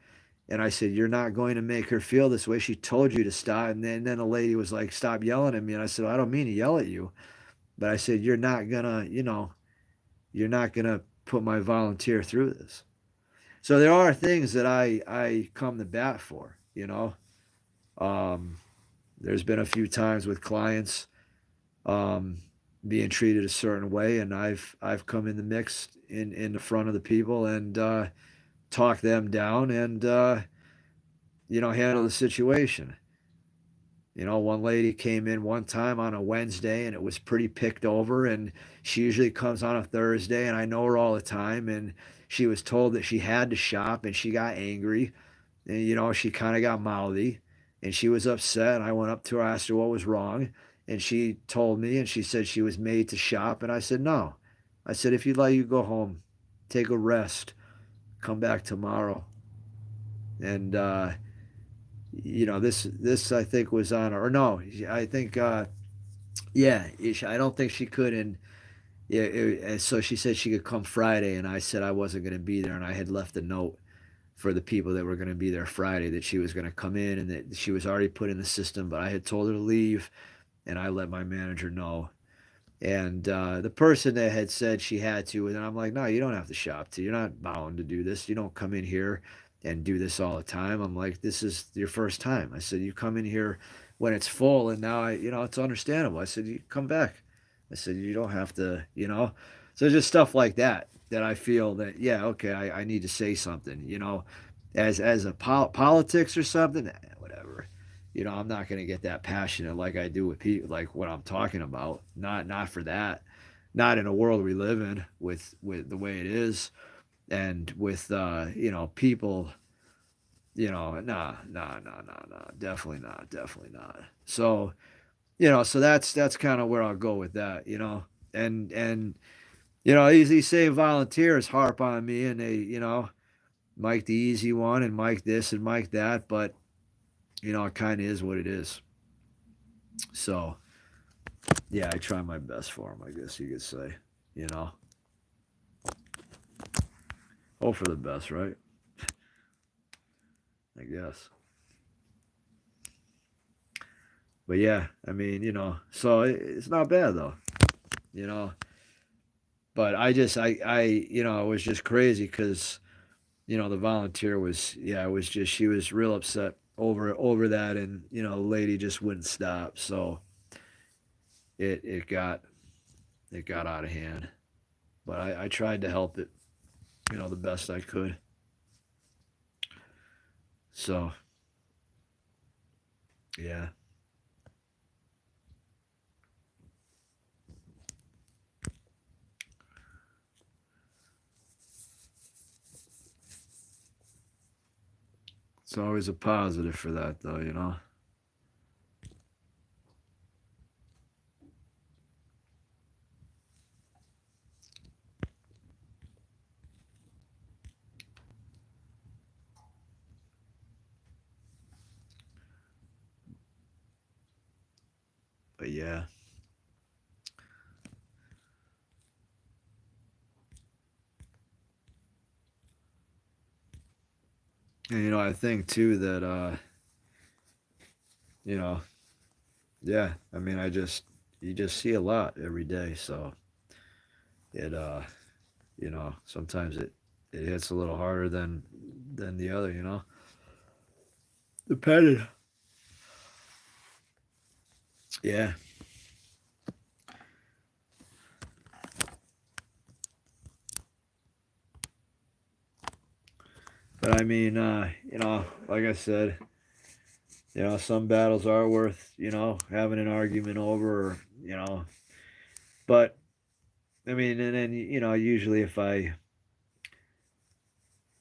And I said, you're not going to make her feel this way. She told you to stop. And then the lady was like, stop yelling at me. And I said, well, I don't mean to yell at you. But I said, you're not going to put my volunteer through this. So there are things that I come to bat for. Um, there's been a few times with clients um, being treated a certain way. And I've come in the mix in the front of the people and talk them down and handle the situation. You know, one lady came in one time on a Wednesday and it was pretty picked over, and she usually comes on a Thursday, and I know her all the time, and she was told that she had to shop, and she got angry, and you know, she kind of got mouthy, and she was upset. I went up to her, asked her what was wrong, and she told me, and she said she was made to shop, and I said no. I said if you'd like, you go home, take a rest, come back tomorrow, and you know, this I think was on her, or no, I think yeah, I don't think she could, and yeah, and so she said she could come Friday, and I said I wasn't going to be there, and I had left a note for the people that were going to be there Friday that she was going to come in and that she was already put in the system, but I had told her to leave, and I let my manager know. And the person that had said she had to, and I'm like, no, you don't have to shop to. You're not bound to do this. You don't come in here and do this all the time. I'm like, this is your first time. I said, you come in here when it's full, and now you know, it's understandable. I said, you come back. I said, you don't have to, you know. So just stuff like that that I feel that, yeah, okay, I need to say something, you know, as a politics or something, whatever. You know, I'm not going to get that passionate like I do with people, like what I'm talking about. Not for that. Not in a world we live in with the way it is, and with you know, people. You know, nah, definitely not, definitely not. So you know, so that's kind of where I'll go with that. You know, and you know, these same volunteers harp on me, and they, you know, Mike the easy one, and Mike this and Mike that, but you know, it kind of is what it is. So yeah, I try my best for him, I guess you could say. You know, hope for the best, right? I guess. But yeah, I mean, you know, so it's not bad though. You know, but you know, it was just crazy because you know the volunteer was, yeah, it was just, she was real upset over that, and you know, the lady just wouldn't stop. So it got out of hand. But I tried to help it, you know, the best I could. So yeah. It's always a positive for that, though, you know? But yeah. And, you know, I think, too, that, you know, yeah, I mean, you just see a lot every day. So it, you know, sometimes it hits a little harder than the other, you know? Depending. Yeah. But I mean, you know, like I said, you know, some battles are worth, you know, having an argument over, or, you know, but I mean, and then, you know, usually if I,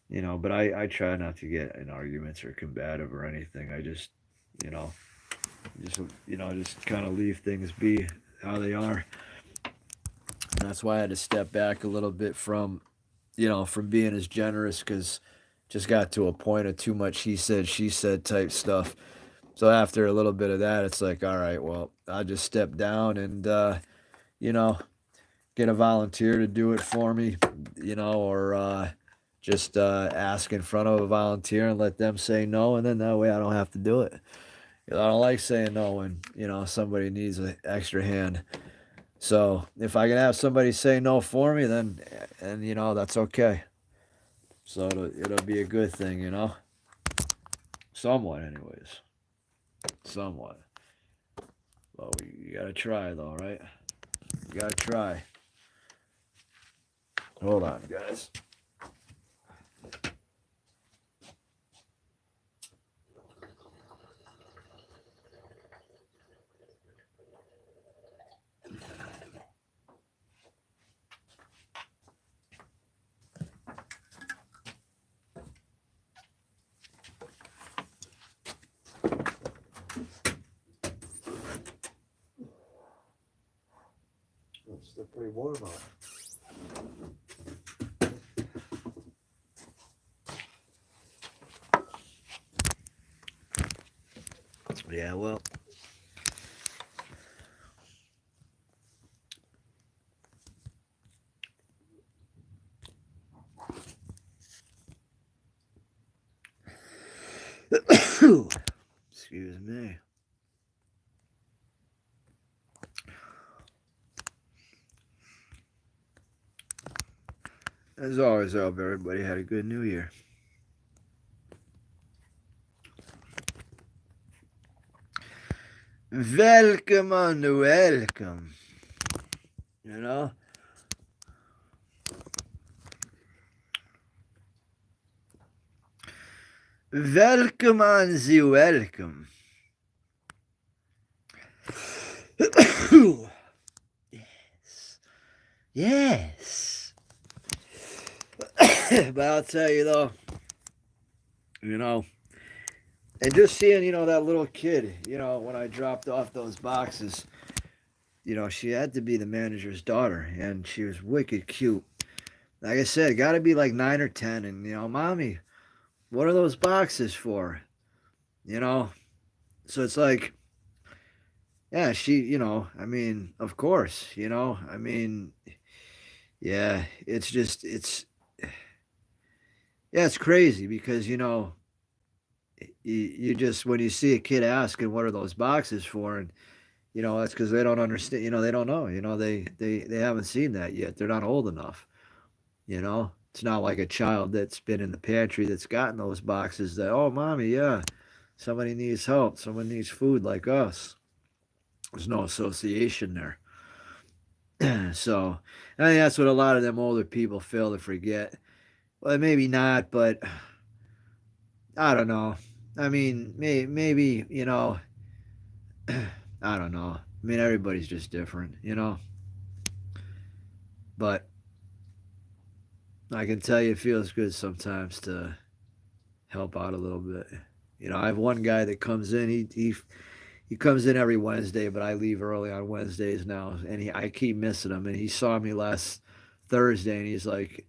you know, but I try not to get in arguments or combative or anything. I just, you know, just, you know, just kind of leave things be how they are. And that's why I had to step back a little bit from, you know, from being as generous, because just got to a point of too much he said, she said type stuff. So after a little bit of that, it's like, all right, well, I'll just step down and, you know, get a volunteer to do it for me, you know, or just ask in front of a volunteer and let them say no, and then that way I don't have to do it. I don't like saying no when, you know, somebody needs an extra hand. So if I can have somebody say no for me, then, and you know, that's okay. So it'll be a good thing, you know, somewhat, anyways, somewhat. Well, you gotta try though, right? You gotta try. Hold on, guys. Still pretty warm out. Yeah, well. Excuse me. As always, I hope everybody had a good New Year. Welcome on the welcome. You know? Welcome on the welcome. Yes. Yes. But I'll tell you though, you know, and just seeing, that little kid, when I dropped off those boxes, she had to be the manager's daughter, and she was wicked cute. Like I said, got to be like 9 or 10, and mommy, what are those boxes for? You know, so it's like, yeah, she, I mean, of course, I mean, yeah, it's just, yeah, it's crazy because you just when you see a kid asking what are those boxes for, and that's because they don't understand. They don't know. They haven't seen that yet. They're not old enough. It's not like a child that's been in the pantry that's gotten those boxes that, oh, mommy, yeah, somebody needs help. Someone needs food like us. There's no association there. So I think that's what a lot of them older people fail to forget. Well, maybe not, but I don't know. I mean, maybe, I don't know. I mean, everybody's just different. But I can tell you it feels good sometimes to help out a little bit. I have one guy that comes in. He comes in every Wednesday, but I leave early on Wednesdays now, and I keep missing him. And he saw me last Thursday, and he's like,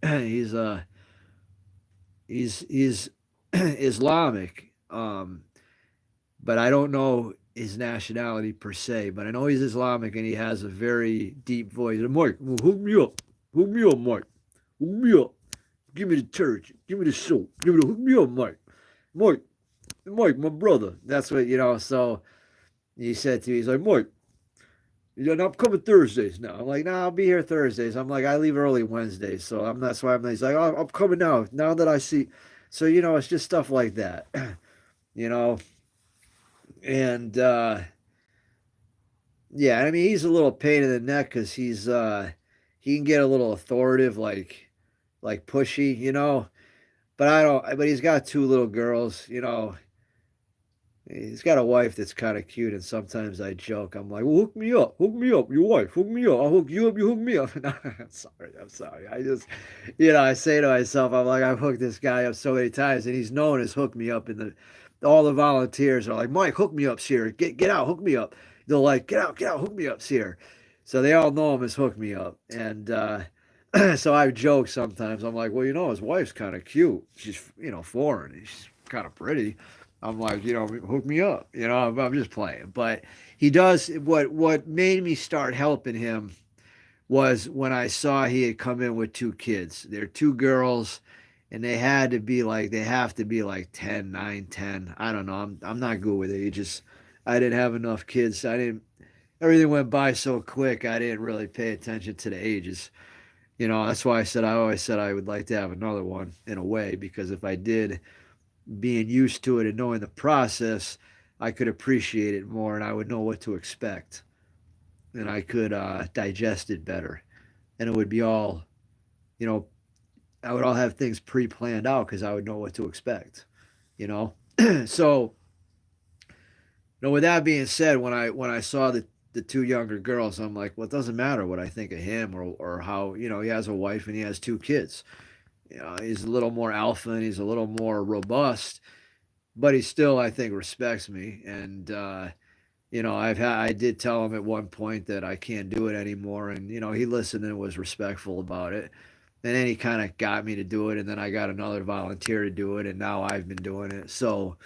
he's Islamic, but I don't know his nationality per se. But I know he's Islamic, and he has a very deep voice. Mike, hook me up, Mike, hook me up. Give me the detergent. Give me the soap. Give me the hook me up, Mike. Mike, Mike, my brother. That's what So he said to me, he's like, Mike, I'm coming Thursdays now. I'm like, nah, I'll be here Thursdays. I'm like, I leave early Wednesdays, so I'm that's why I'm. He's like, oh, I'm coming now. Now that I see, so it's just stuff like that, you know. And yeah, I mean, he's a little pain in the neck because he can get a little authoritative, like pushy. But I don't. But he's got two little girls. He's got a wife that's kind of cute, and sometimes I joke. I'm like, well, hook me up, your wife, hook me up. I'll hook you up, you hook me up. No, I'm sorry. I just, I say to myself, I'm like, I've hooked this guy up so many times, and he's known as hook me up. And all the volunteers are like, Mike, hook me up, Sierra. Get out, hook me up. They're like, get out, hook me up, Sierra. So they all know him as hook me up, and so I joke sometimes. I'm like, well, his wife's kind of cute. She's, foreign. She's kind of pretty. I'm like, hook me up. I'm just playing. But he does what made me start helping him was when I saw he had come in with two kids. They're two girls, and they have to be like 10, 9, 10. I don't know. I'm not good with ages. I didn't have enough kids. Everything went by so quick. I didn't really pay attention to the ages. That's why I always said I would like to have another one in a way, because if I did, being used to it and knowing the process, I could appreciate it more, and I would know what to expect, and I could digest it better, and it would be all, you know, I would all have things pre-planned out because I would know what to expect, you know. So, with that being said, when I saw the two younger girls, I'm like, well, it doesn't matter what I think of him or how he has a wife and he has two kids. He's a little more alpha and he's a little more robust, but he still, I think, respects me. And I did tell him at one point that I can't do it anymore, and he listened and was respectful about it. And then he kind of got me to do it, and then I got another volunteer to do it, and now I've been doing it. So,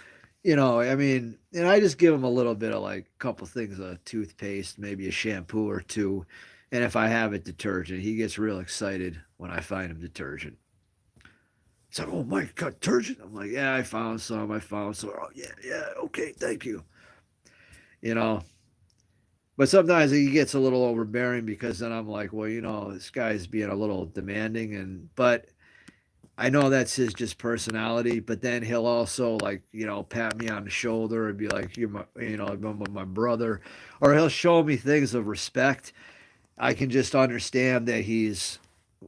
I mean, and I just give him a little bit of like a couple things of toothpaste, maybe a shampoo or two, and if I have it detergent, he gets real excited when I find him detergent. He's like, "Oh, Mike, got detergent?" I'm like, "Yeah, I found some. I found some." Oh, yeah, yeah, okay, thank you. You know, But sometimes he gets a little overbearing because then I'm like, well, this guy's being a little demanding, but I know that's his just personality. But then he'll also like, pat me on the shoulder and be like, you're my brother, or he'll show me things of respect. I can just understand that he's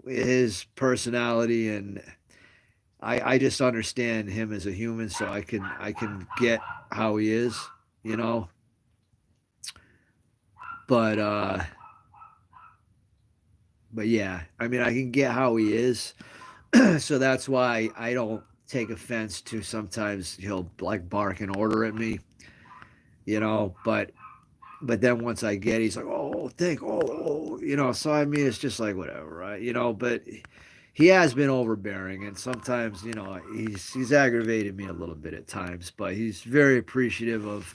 his personality, and I just understand him as a human, so I can get how he is, you know. But but yeah, I mean, I can get how he is. So that's why I don't take offense to sometimes he'll like bark and order at me, but then once I get, he's like, oh, so I mean, it's just like whatever, right? But he has been overbearing, and sometimes, he's aggravated me a little bit at times, but he's very appreciative of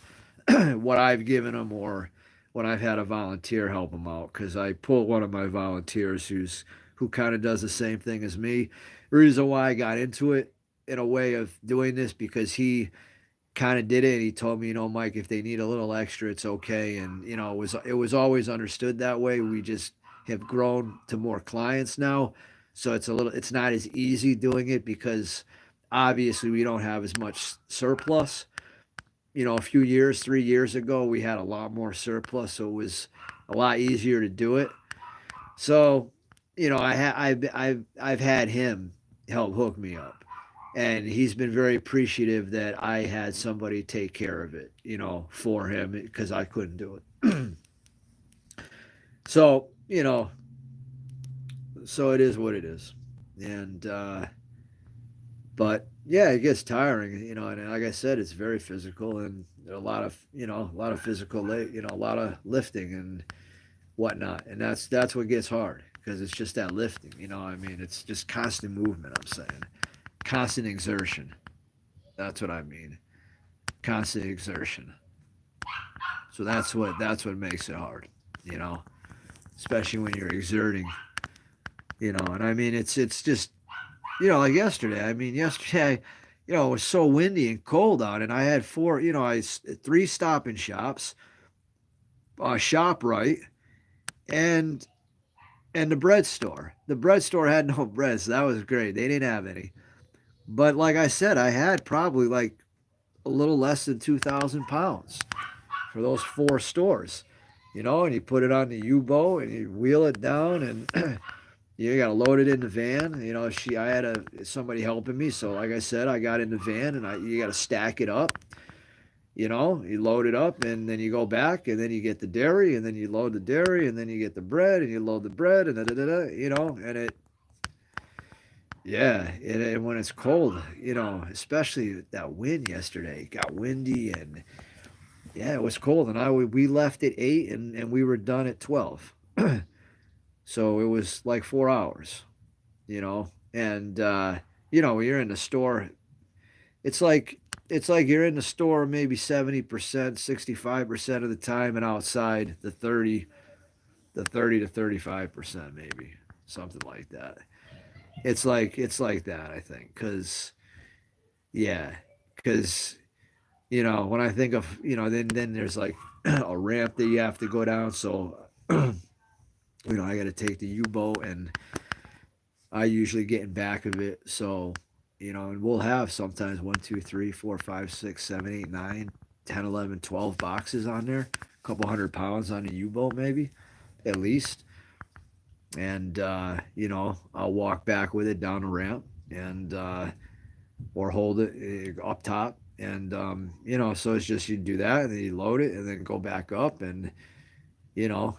what I've given him or when I've had a volunteer help him out because I pull one of my volunteers who kind of does the same thing as me. The reason why I got into it in a way of doing this because he kind of did it and he told me, Mike, if they need a little extra, it's okay. And it was always understood that way. We just have grown to more clients now, so it's not as easy doing it because obviously we don't have as much surplus. A few years, 3 years ago, we had a lot more surplus, so it was a lot easier to do it. So, I've had him help hook me up, and he's been very appreciative that I had somebody take care of it, for him because I couldn't do it. So, so it is what it is, and but yeah, it gets tiring, and like I said, it's very physical and a lot of physical, a lot of lifting and whatnot, and that's what gets hard because it's just that lifting. I mean, it's just constant movement. I'm saying constant exertion. That's what I mean. Constant exertion. So that's what makes it hard. You know, Especially when you're exerting. And I mean, it's just like yesterday. I mean, yesterday, it was so windy and cold out, and I had three Stop and Shops, ShopRite, and and the bread store. The bread store had no bread, so that was great. They didn't have any. But like I said, I had probably like a little less than 2,000 pounds for those four stores. And you put it on the U-boat and you wheel it down and you got to load it in the van. I had somebody helping me, so like I said, I got in the van and you got to stack it up. You load it up and then you go back and then you get the dairy and then you load the dairy and then you get the bread and you load the bread and da da da da. And yeah, and when it's cold, especially that wind yesterday, it got windy and yeah, it was cold. And we left at 8 and we were done at 12. So it was like 4 hours, and when you're in the store, it's like you're in the store maybe 70%, 65% of the time, and outside the 30 to 35% maybe something like that. It's like that I think because yeah, because when I think of then there's like a ramp that you have to go down, so I got to take the U-boat and I usually get in back of it. So, and we'll have sometimes one, two, three, four, five, six, seven, eight, nine, 10, 11, 12 boxes on there, a couple 100 pounds on a U-boat, maybe at least. And, I'll walk back with it down the ramp and, or hold it up top. And, so it's just you do that and then you load it and then go back up and you're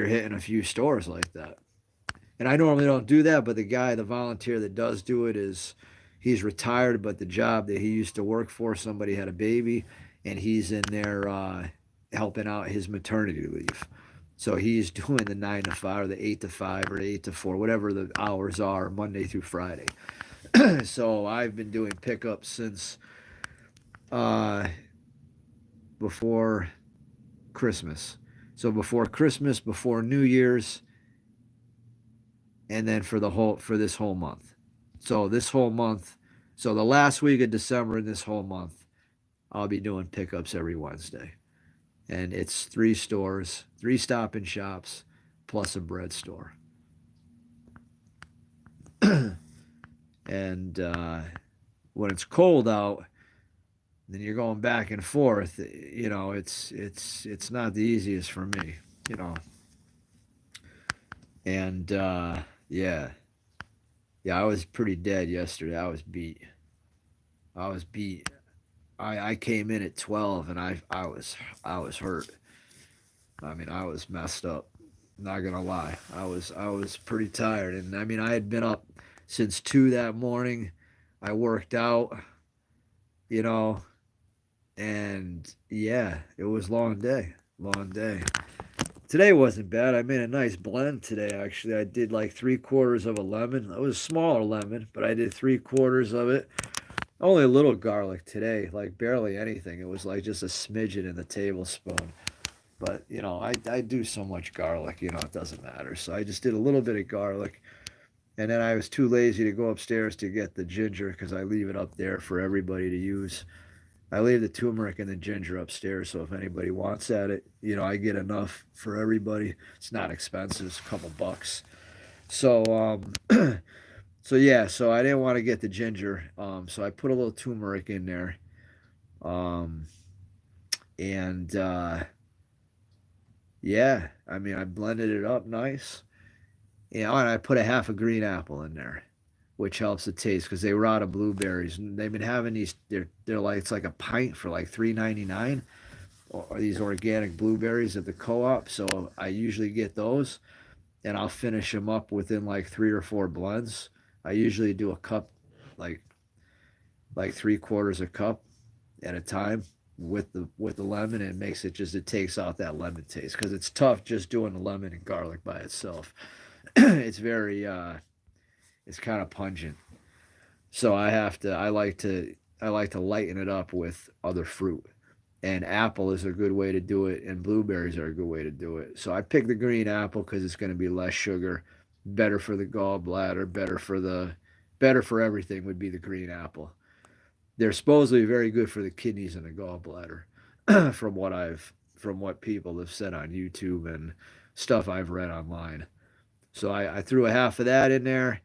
hitting a few stores like that. And I normally don't do that, but the volunteer that does do it he's retired, but the job that he used to work for, somebody had a baby, and he's in there helping out his maternity leave. So he's doing the 9 to 5 or the 8 to 5 or the 8 to 4, whatever the hours are, Monday through Friday. So I've been doing pickups since uh, before Christmas. So before Christmas, before New Year's, and then for this whole month. So this whole month, so the last week of December and this whole month, I'll be doing pickups every Wednesday. And it's 3 stores, 3 Stop and Shops, plus a bread store. And when it's cold out, then you're going back and forth. It's not the easiest for me. You know, and yeah, yeah, I was pretty dead yesterday. I was beat. I was beat. I came in at 12 and I was hurt. I mean, I was messed up. Not gonna lie. I was pretty tired, and I mean, I had been up since 2 that morning. I worked out, you know, and yeah, it was a long day. Long day. Today wasn't bad. I made a nice blend today, actually. I did like 3/4 of a lemon. It was a smaller lemon, but I did 3/4 of it. Only a little garlic today, like barely anything. It was like just a smidgen in the tablespoon. But, I do so much garlic, it doesn't matter. So I just did a little bit of garlic. And then I was too lazy to go upstairs to get the ginger because I leave it up there for everybody to use. I leave the turmeric and the ginger upstairs, so if anybody wants at it, I get enough for everybody. It's not expensive; it's a couple bucks. So, so yeah, so I didn't want to get the ginger, so I put a little turmeric in there, um, and yeah, I mean I blended it up nice, and I put a half a green apple in there, which helps the taste because they rot of blueberries. And they've been having these. They're like it's like a pint for like $3.99. Or these organic blueberries at the co-op. So I usually get those, and I'll finish them up within like 3 or 4 blends. I usually do a cup, like 3/4 a cup at a time with the lemon. And it makes it just it takes out that lemon taste because it's tough just doing the lemon and garlic by itself. It's very it's kind of pungent. So I like to lighten it up with other fruit. And apple is a good way to do it, and blueberries are a good way to do it. So I picked the green apple because it's going to be less sugar, better for the gallbladder, better for everything would be the green apple. They're supposedly very good for the kidneys and the gallbladder, from what people have said on YouTube and stuff I've read online. So I threw a half of that in there,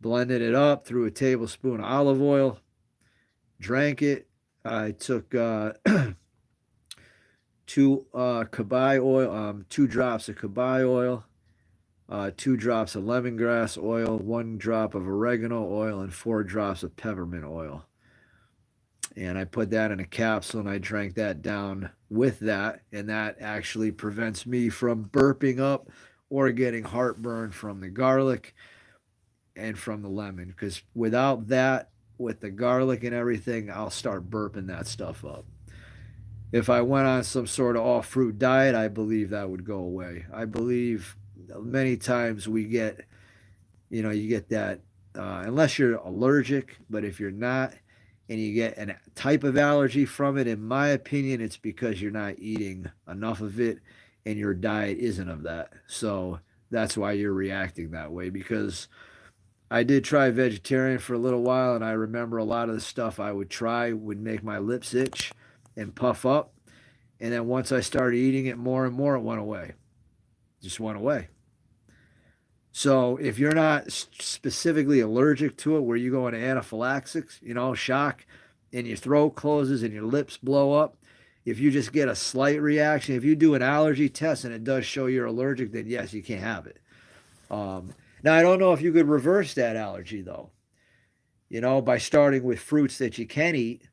blended it up, threw a tablespoon of olive oil, drank it. I took 2 drops of kabai oil, 2 drops of lemongrass oil, 1 drop of oregano oil, and 4 drops of peppermint oil. And I put that in a capsule and I drank that down with that. And that actually prevents me from burping up or getting heartburn from the garlic and from the lemon. Because without that, with the garlic and everything, I'll start burping that stuff up. If I went on some sort of all fruit diet, I believe that would go away. I believe many times you get that, unless you're allergic, but if you're not, and you get a type of allergy from it, in my opinion, it's because you're not eating enough of it and your diet isn't of that. So that's why you're reacting that way. Because I did try vegetarian for a little while, and I remember a lot of the stuff I would try would make my lips itch and puff up. And then once I started eating it more and more, it went away. Just went away. So if you're not specifically allergic to it, where you go into anaphylaxis, shock, and your throat closes and your lips blow up, if you just get a slight reaction, if you do an allergy test and it does show you're allergic, then yes, you can't have it. Now, I don't know if you could reverse that allergy, though, by starting with fruits that you can eat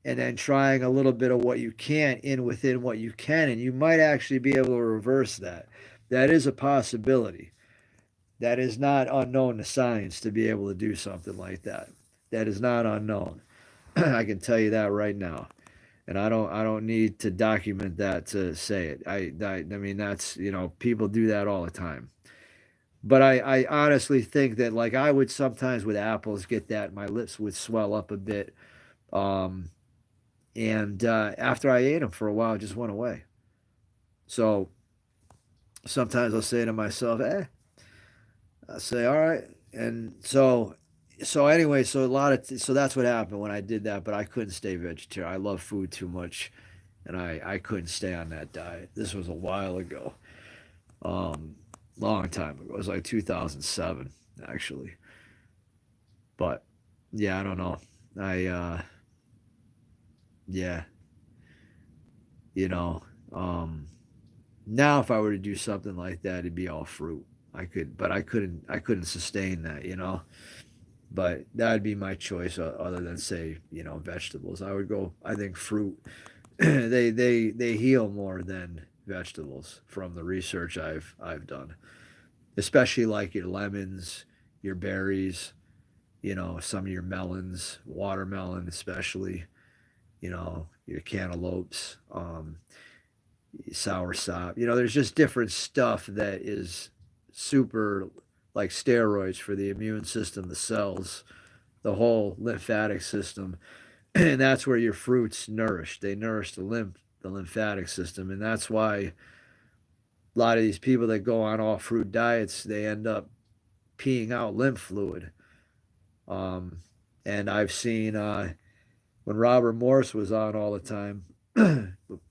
and then trying a little bit of what you can't in within what you can, and you might actually be able to reverse that. That is a possibility. That is not unknown to science to be able to do something like that. That is not unknown. I can tell you that right now. and I don't need to document that to say it. I mean that's people do that all the time. But I honestly think that like I would sometimes with apples get that my lips would swell up a bit, um, and after I ate them for a while, it just went away. So sometimes I'll say to myself, I'll say, all right, and so anyway, so a lot of so that's what happened when I did that. But I couldn't stay vegetarian. I love food too much, and I couldn't stay on that diet. This was a while ago, um, long time ago. It was like 2007 actually. But yeah, I don't know. I yeah, you know, um, now if I were to do something like that, it'd be all fruit. I could, but I couldn't sustain that. But that'd be my choice, other than say, vegetables. I would go. I think fruit. They heal more than vegetables from the research I've done, especially like your lemons, your berries, some of your melons, watermelon especially, your cantaloupes, sour sop. There's just different stuff that is super like steroids for the immune system, the cells, the whole lymphatic system. And that's where your fruits nourish. They nourish the lymphatic system. And that's why a lot of these people that go on all fruit diets, they end up peeing out lymph fluid. Um, and I've seen when Robert Morse was on all the time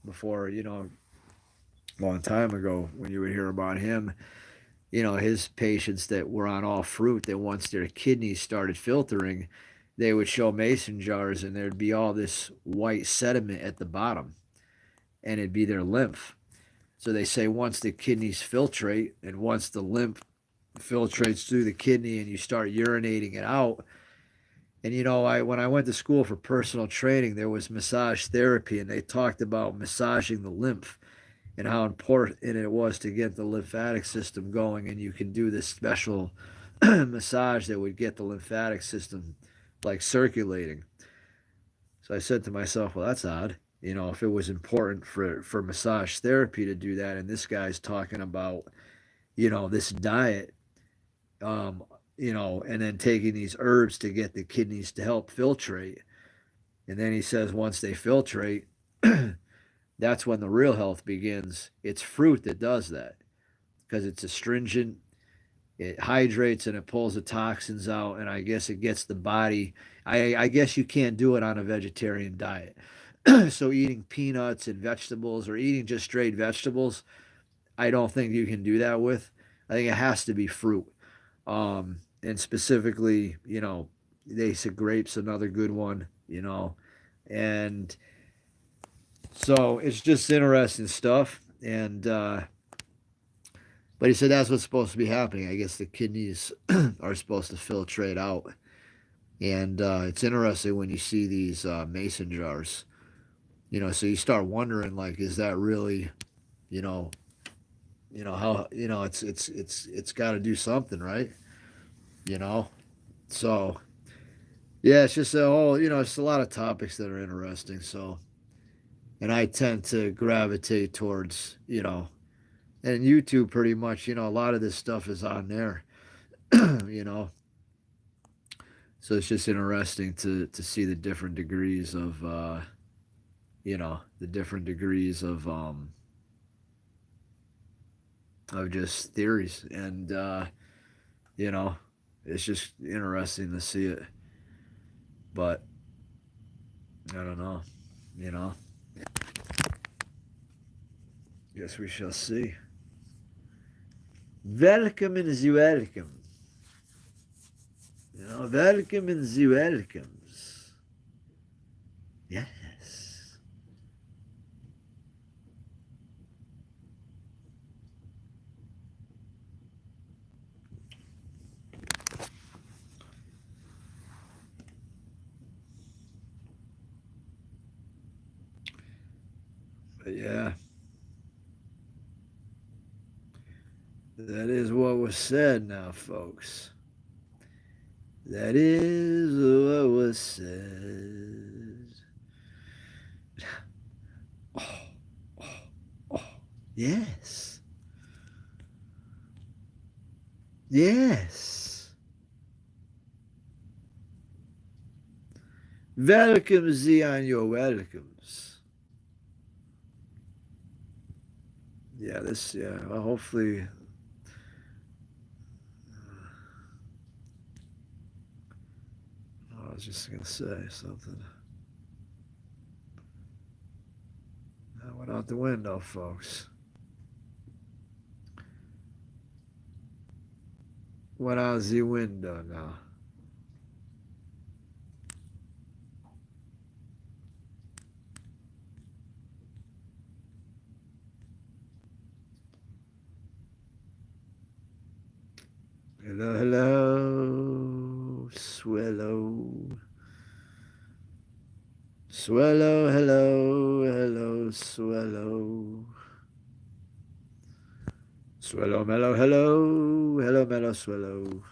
before, a long time ago, when you would hear about him, his patients that were on all fruit, that once their kidneys started filtering, they would show mason jars and there'd be all this white sediment at the bottom, and it'd be their lymph. So they say once the kidneys filtrate and once the lymph filtrates through the kidney and you start urinating it out. And I when I went to school for personal training, there was massage therapy, and they talked about massaging the lymph and how important it was to get the lymphatic system going. And you can do this special massage that would get the lymphatic system like circulating. So I said to myself, well, that's odd. If it was important for massage therapy to do that, and this guy's talking about, this diet, um, and then taking these herbs to get the kidneys to help filtrate. And then he says once they filtrate, that's when the real health begins. It's fruit that does that because it's astringent, it hydrates and it pulls the toxins out. And I guess it gets the body. I guess you can't do it on a vegetarian diet. So eating peanuts and vegetables or eating just straight vegetables, I don't think you can do that with. I think it has to be fruit. And specifically, they said grapes another good one. And so it's just interesting stuff. And but he said that's what's supposed to be happening. I guess the kidneys are supposed to filtrate out. And it's interesting when you see these mason jars. So you start wondering, like, is that really, you know, how it's got to do something, right? You know. So yeah, it's just a whole, it's a lot of topics that are interesting. So, and I tend to gravitate towards, and YouTube pretty much, a lot of this stuff is on there, you know. So it's just interesting to see the different degrees of, the different degrees of just theories, and you know, it's just interesting to see it. But I don't know, you know. Guess we shall see. Welcome in the welcome. Welcome in the welcomes. Yes. But yeah, that is what was said now, folks. That is what was said. Yes. Yes. Welcome, Z, on your welcomes. Yeah, well, hopefully. I was just going to say something. I went out the window, folks. Went out the window now. Hello, hello, swallow. Swallow, hello, hello, swallow. Swallow, mellow, hello, hello, mellow, swallow.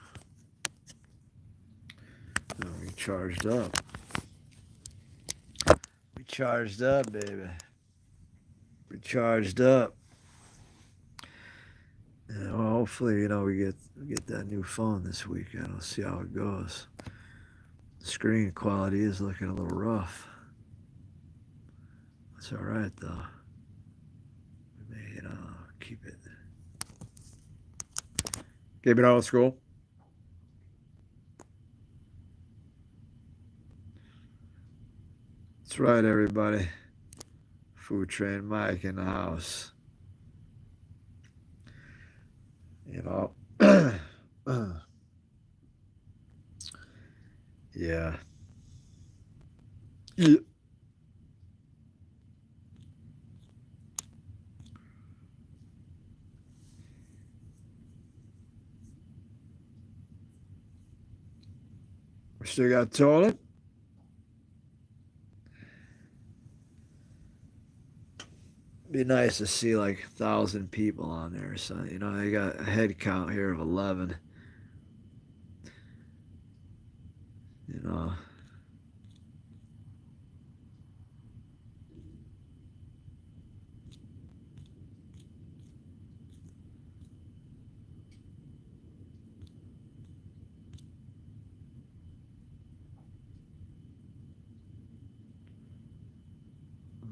Oh, we charged up. We charged up, baby. We charged up. Yeah, well, hopefully, we get that new phone this weekend. We'll see how it goes. The screen quality is looking a little rough. It's all right though. We may, keep it old school. That's right, everybody. Food Train Mike in the house. Yeah. Yeah. We still got toilet. Be nice to see like 1,000 people on there. So they got a head count here of 11. You know.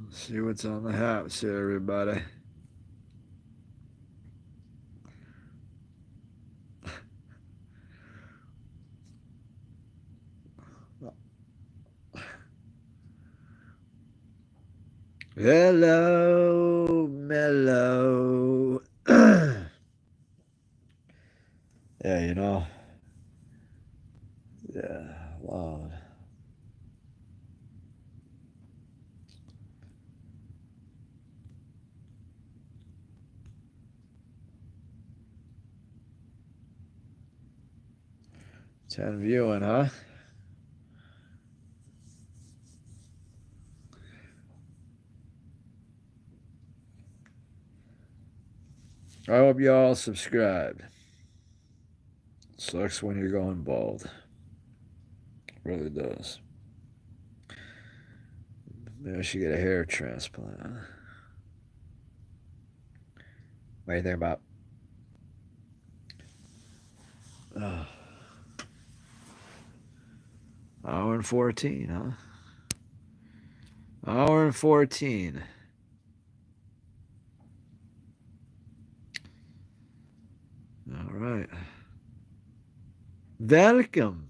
Let's see what's on the house here, everybody. Hello, mellow. Yeah, Yeah, loud. Ten viewing, huh? I hope you all subscribed. Sucks when you're going bald. It really does. Maybe I should get a hair transplant. Huh? What do you think about? Oh, hour and 14, huh? Hour and 14. All right. Welcome.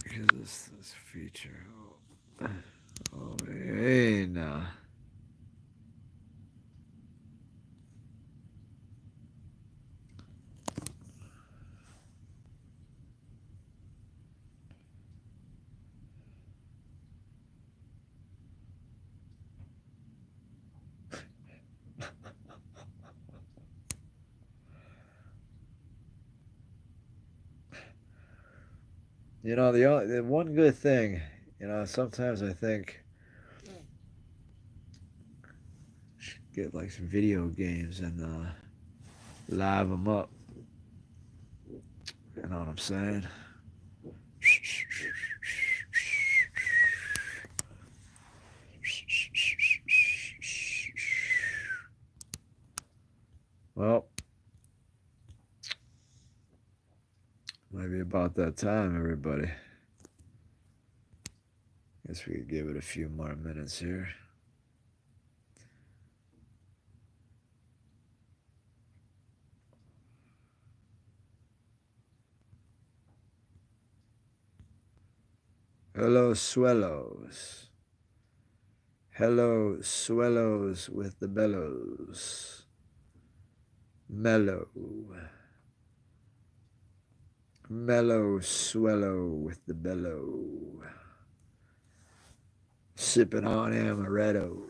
What is this feature? Oh, hey, now. The one good thing, sometimes I think get like some video games and live them up. You know what I'm saying? Well, maybe about that time, everybody. Guess we could give it a few more minutes here. Hello, swellows. Hello, swellows with the bellows. Mellow. Mellow swellow with the bellow. Sipping on amaretto.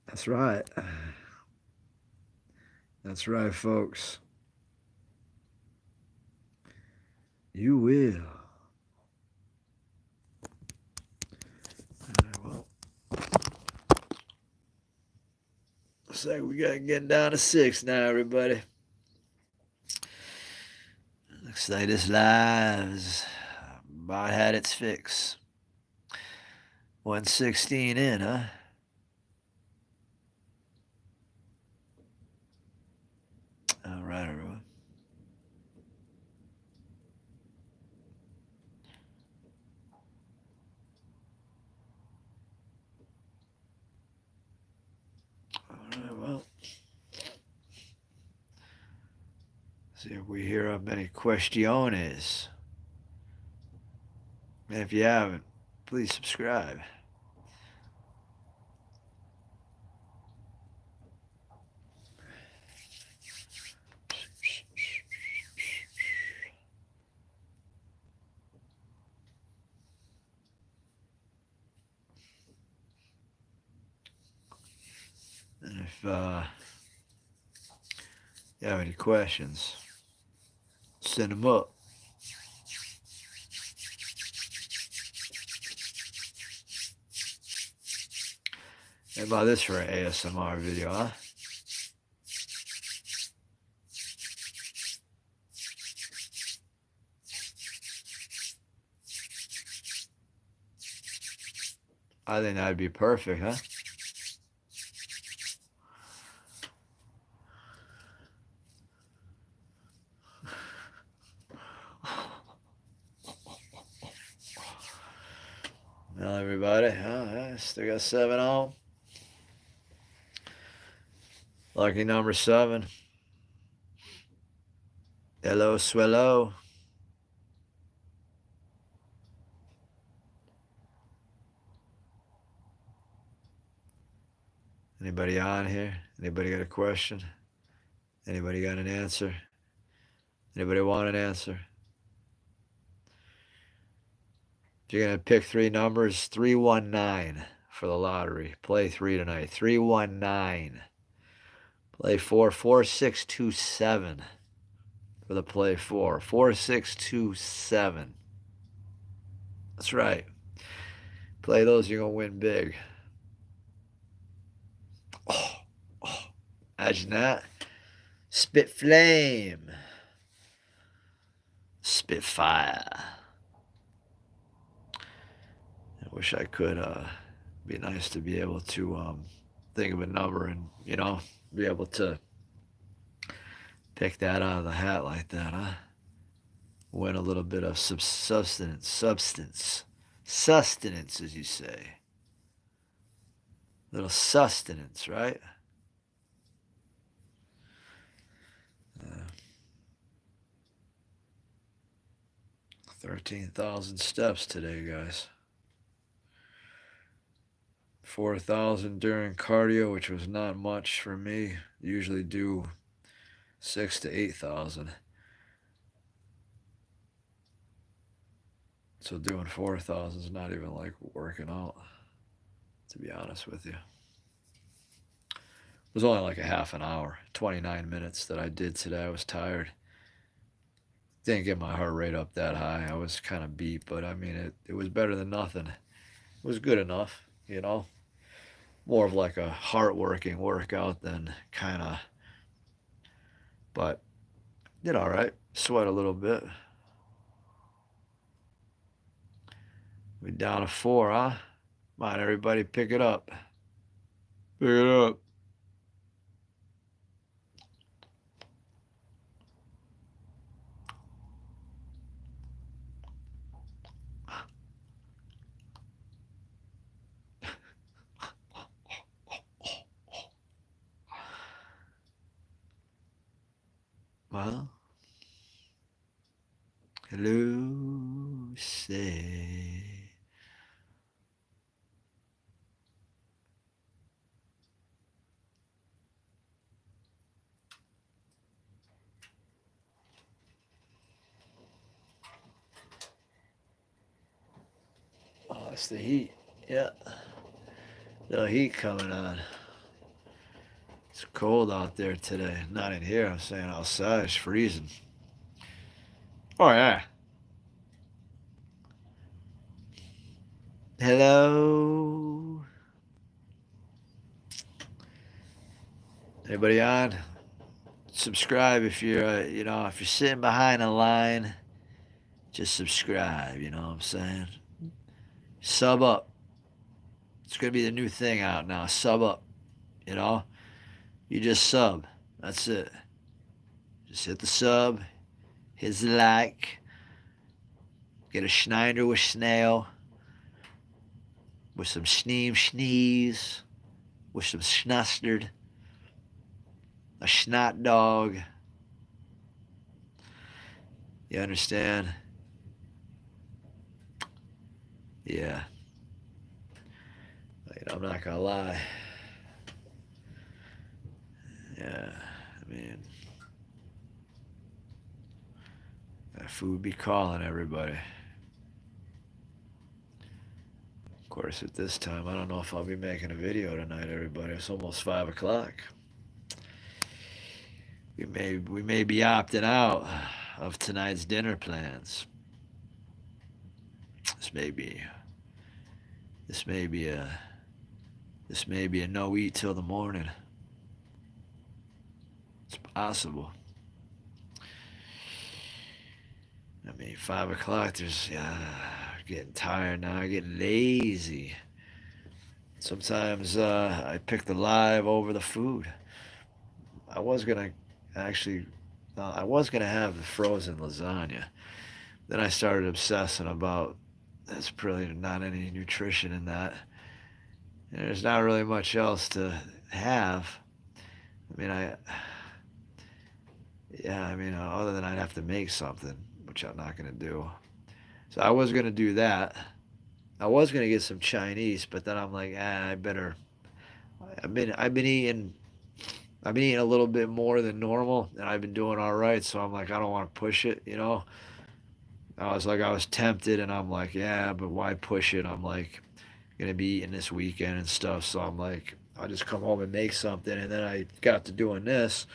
That's right. That's right, folks. You will. Well, looks like we got getting down to 6 now, everybody. Looks like this live's about had its fix. 116 in, huh? All right, everyone. All right, well. See if we hear of any questiones. And if you haven't, please subscribe. And if you have any questions, send them up. How about this for an ASMR video, huh? I think that'd be perfect, huh? Well, everybody, I still got 7 on. Lucky number 7. Hello, swello. Anybody on here? Anybody got a question? Anybody got an answer? Anybody want an answer? If you're going to pick 3 numbers, 319 for the lottery. Play 3 tonight. 319. Play 4, 4627 for the play 4. 4627. That's right. Play those, you're going to win big. Oh, imagine that. Spit flame. Spit fire. I wish I could. Be nice to be able to think of a number and, be able to pick that out of the hat like that, huh? Win a little bit of sustenance, as you say. Little sustenance, right? 13,000 steps today, guys. 4,000 during cardio, which was not much for me. Usually do 6,000 to 8,000. So doing 4,000 is not even like working out, to be honest with you. It was only like a half an hour, 29 minutes that I did today. I was tired. Didn't get my heart rate up that high. I was kind of beat, but I mean, it was better than nothing. It was good enough, More of like a heart-working workout than kind of, but did all right. Sweat a little bit. We down to 4, huh? Come on, everybody, pick it up. Pick it up. Well, Lucy. Oh, it's the heat. Yeah, the heat coming on. It's cold out there today. Not in here. I'm saying outside. It's freezing. Oh yeah. Hello. Anybody on? Subscribe if you're, if you're sitting behind a line. Just subscribe. You know what I'm saying? Sub up. It's gonna be the new thing out now. Sub up. You know. You just sub. That's it. Just hit the sub. Hit the like. Get a Schneider with snail. With some schneem schneeze. With some schnustard. A schnot dog. You understand? Yeah. I'm not gonna lie. Yeah. I mean, that food be calling everybody. Of course, at this time, I don't know if I'll be making a video tonight, everybody. It's almost 5 o'clock. We may be opting out of tonight's dinner plans. This may be this may be a this may be a no eat till the morning. It's possible. I mean, 5 o'clock. There's getting tired now. Getting lazy. Sometimes I pick the live over the food. I was gonna actually, I was gonna have the frozen lasagna. Then I started obsessing about there's probably not any nutrition in that. And there's not really much else to have. I mean, yeah, I mean, other than I'd have to make something, which I'm not gonna do. So I was gonna do that. I was gonna get some Chinese, but then I'm like, I better. I've been eating a little bit more than normal, and I've been doing all right. So I'm like, I don't want to push it, you know. I was tempted, and I'm like, yeah, but why push it? I'm like, gonna be eating this weekend and stuff. So I'm like, I'll just come home and make something. And then I got to doing this,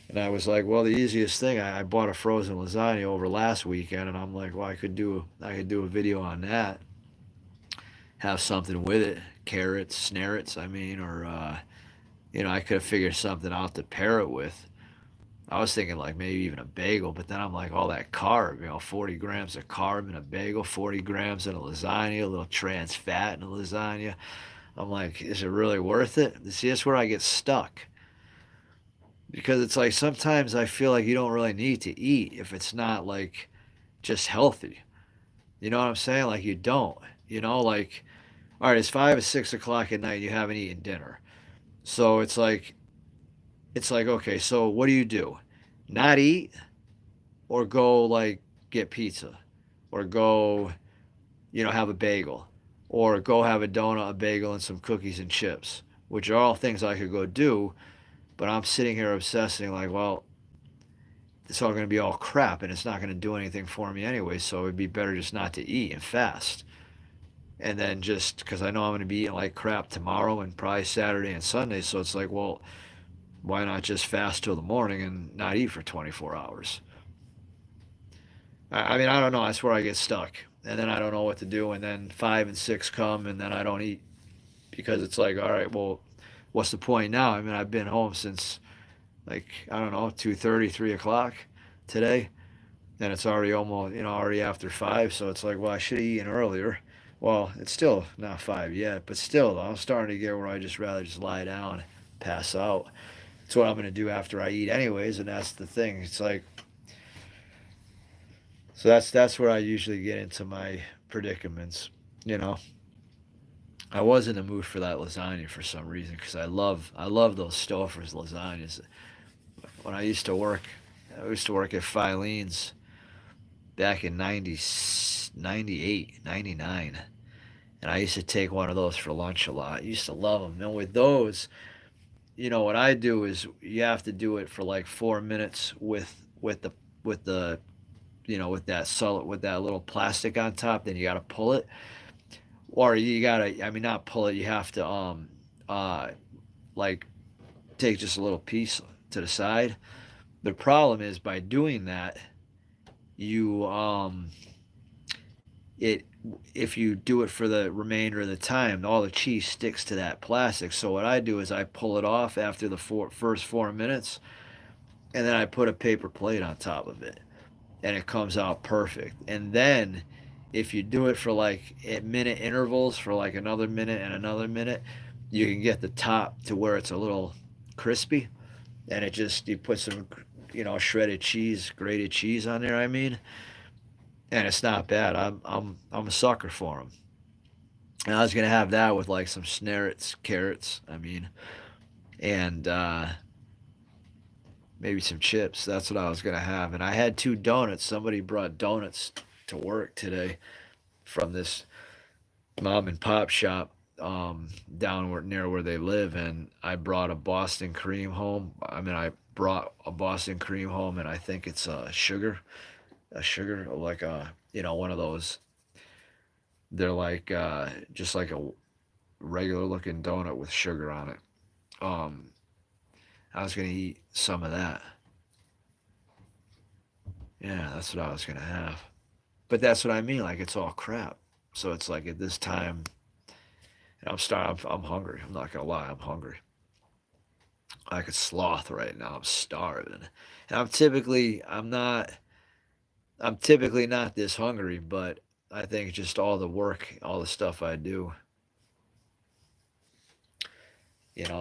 and I was like, well, the easiest thing, I bought a frozen lasagna over last weekend, and I'm like, well, I could do a video on that, have something with it, carrots, snarets, I mean, or I could have figured something out to pair it with. I was thinking like maybe even a bagel, but then I'm like, all that carb, 40 grams of carb in a bagel, 40 grams in a lasagna, a little trans fat in a lasagna. I'm like, is it really worth it? See, that's where I get stuck. Because it's like sometimes I feel like you don't really need to eat if it's not like just healthy. You know what I'm saying? Like you don't. Like, all right, it's 5 or 6 o'clock at night, and you haven't eaten dinner. So it's like, okay, so what do you do? Not eat or go like get pizza or go, have a bagel or go have a donut, a bagel, and some cookies and chips, which are all things I could go do. But I'm sitting here obsessing, like, well, it's all going to be all crap and it's not going to do anything for me anyway. So it'd be better just not to eat and fast. And then just because I know I'm going to be eating like crap tomorrow and probably Saturday and Sunday. So it's like, well, why not just fast till the morning and not eat for 24 hours? I mean, I don't know. That's where I get stuck. And then I don't know what to do. And then 5 and 6 come and then I don't eat because it's like, all right, well, what's the point now? I mean, I've been home since like, I don't know, 2:30, 3 o'clock today. And it's already almost, already after 5. So it's like, well, I should have eaten earlier. Well, it's still not 5 yet, but still, I'm starting to get where I just rather just lie down, pass out. It's what I'm going to do after I eat, anyways, and that's the thing. It's like, so that's where I usually get into my predicaments. You know, I was in the mood for that lasagna for some reason because I love those Stouffer's lasagnas. When I used to work at Filene's back in 90, 98, 99. And I used to take one of those for lunch a lot. I used to love them. And with those, what I do is you have to do it for like 4 minutes with the with that solid with that little plastic on top. Then you got to pull it, or you gotta. I mean, not pull it. You have to uh like take just a little piece to the side. The problem is by doing that, you it if you do it for the remainder of the time, all the cheese sticks to that plastic. So what I do is I pull it off after the first 4 minutes, and then I put a paper plate on top of it, and it comes out perfect. And then if you do it for like at minute intervals for like another minute and another minute, you can get the top to where it's a little crispy, and it just you put some shredded cheese, grated cheese on there. I mean, and it's not bad. I'm a sucker for them. And I was gonna have that with like some snarets, carrots. I mean, and maybe some chips. That's what I was gonna have. And I had two donuts. Somebody brought donuts to work today from this mom and pop shop down near where they live, and I brought a Boston cream home. I mean, I brought a Boston cream home, and I think it's a sugar, like a one of those. They're like just like a regular looking donut with sugar on it. Um, I was gonna eat some of that. Yeah, that's what I was gonna have. But that's what I mean. Like it's all crap. So it's like at this time, and I'm starting. I'm hungry. I'm not gonna lie. I'm hungry. I could sloth right now. I'm starving. And I'm typically not this hungry, but I think just all the work, all the stuff I do,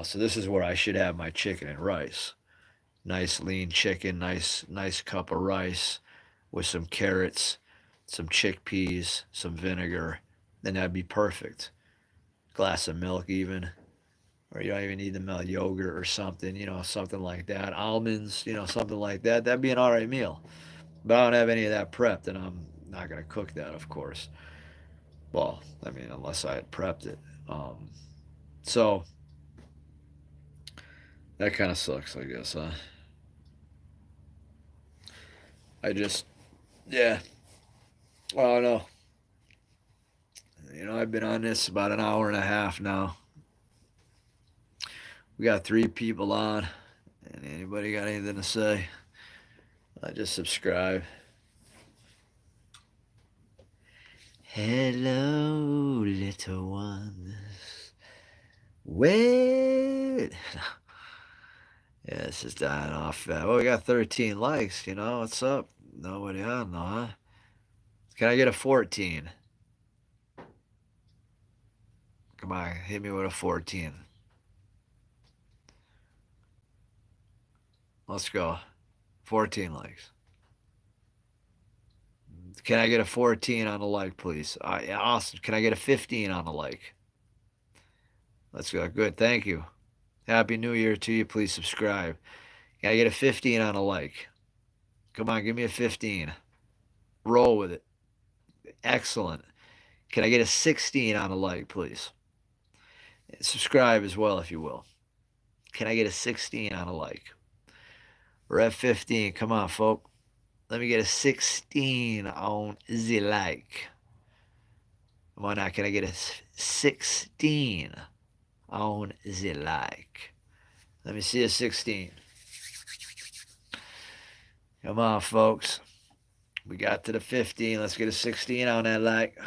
so this is where I should have my chicken and rice. Nice lean chicken, nice cup of rice with some carrots, some chickpeas, some vinegar, then that'd be perfect. Glass of milk even, or you don't even need the milk, yogurt or something, something like that. Almonds, something like that. That'd be an alright meal. But I don't have any of that prepped, and I'm not gonna cook that, of course. Well, I mean, unless I had prepped it. So that kind of sucks, I guess. I just, yeah, I don't know. I've been on this about an hour and a half now. We got 3 people on, and anybody got anything to say? I just subscribe. Hello, little ones. Wait. Yeah, this is dying off. Well, we got 13 likes. What's up? Nobody on, though, huh? Can I get a 14? Come on, hit me with a 14. Let's go. 14 likes. Can I get a 14 on the like, please? Yeah, awesome. Can I get a 15 on the like? Let's go. Good. Thank you. Happy New Year to you. Please subscribe. Can I get a 15 on a like? Come on, give me a 15. Roll with it. Excellent. Can I get a 16 on a like, please? Subscribe as well, if you will. Can I get a 16 on a like? We're at 15. Come on, folk. Let me get a 16 on the like. Why not? Can I get a 16 on the like? Let me see a 16. Come on, folks. We got to the 15. Let's get a 16 on that like.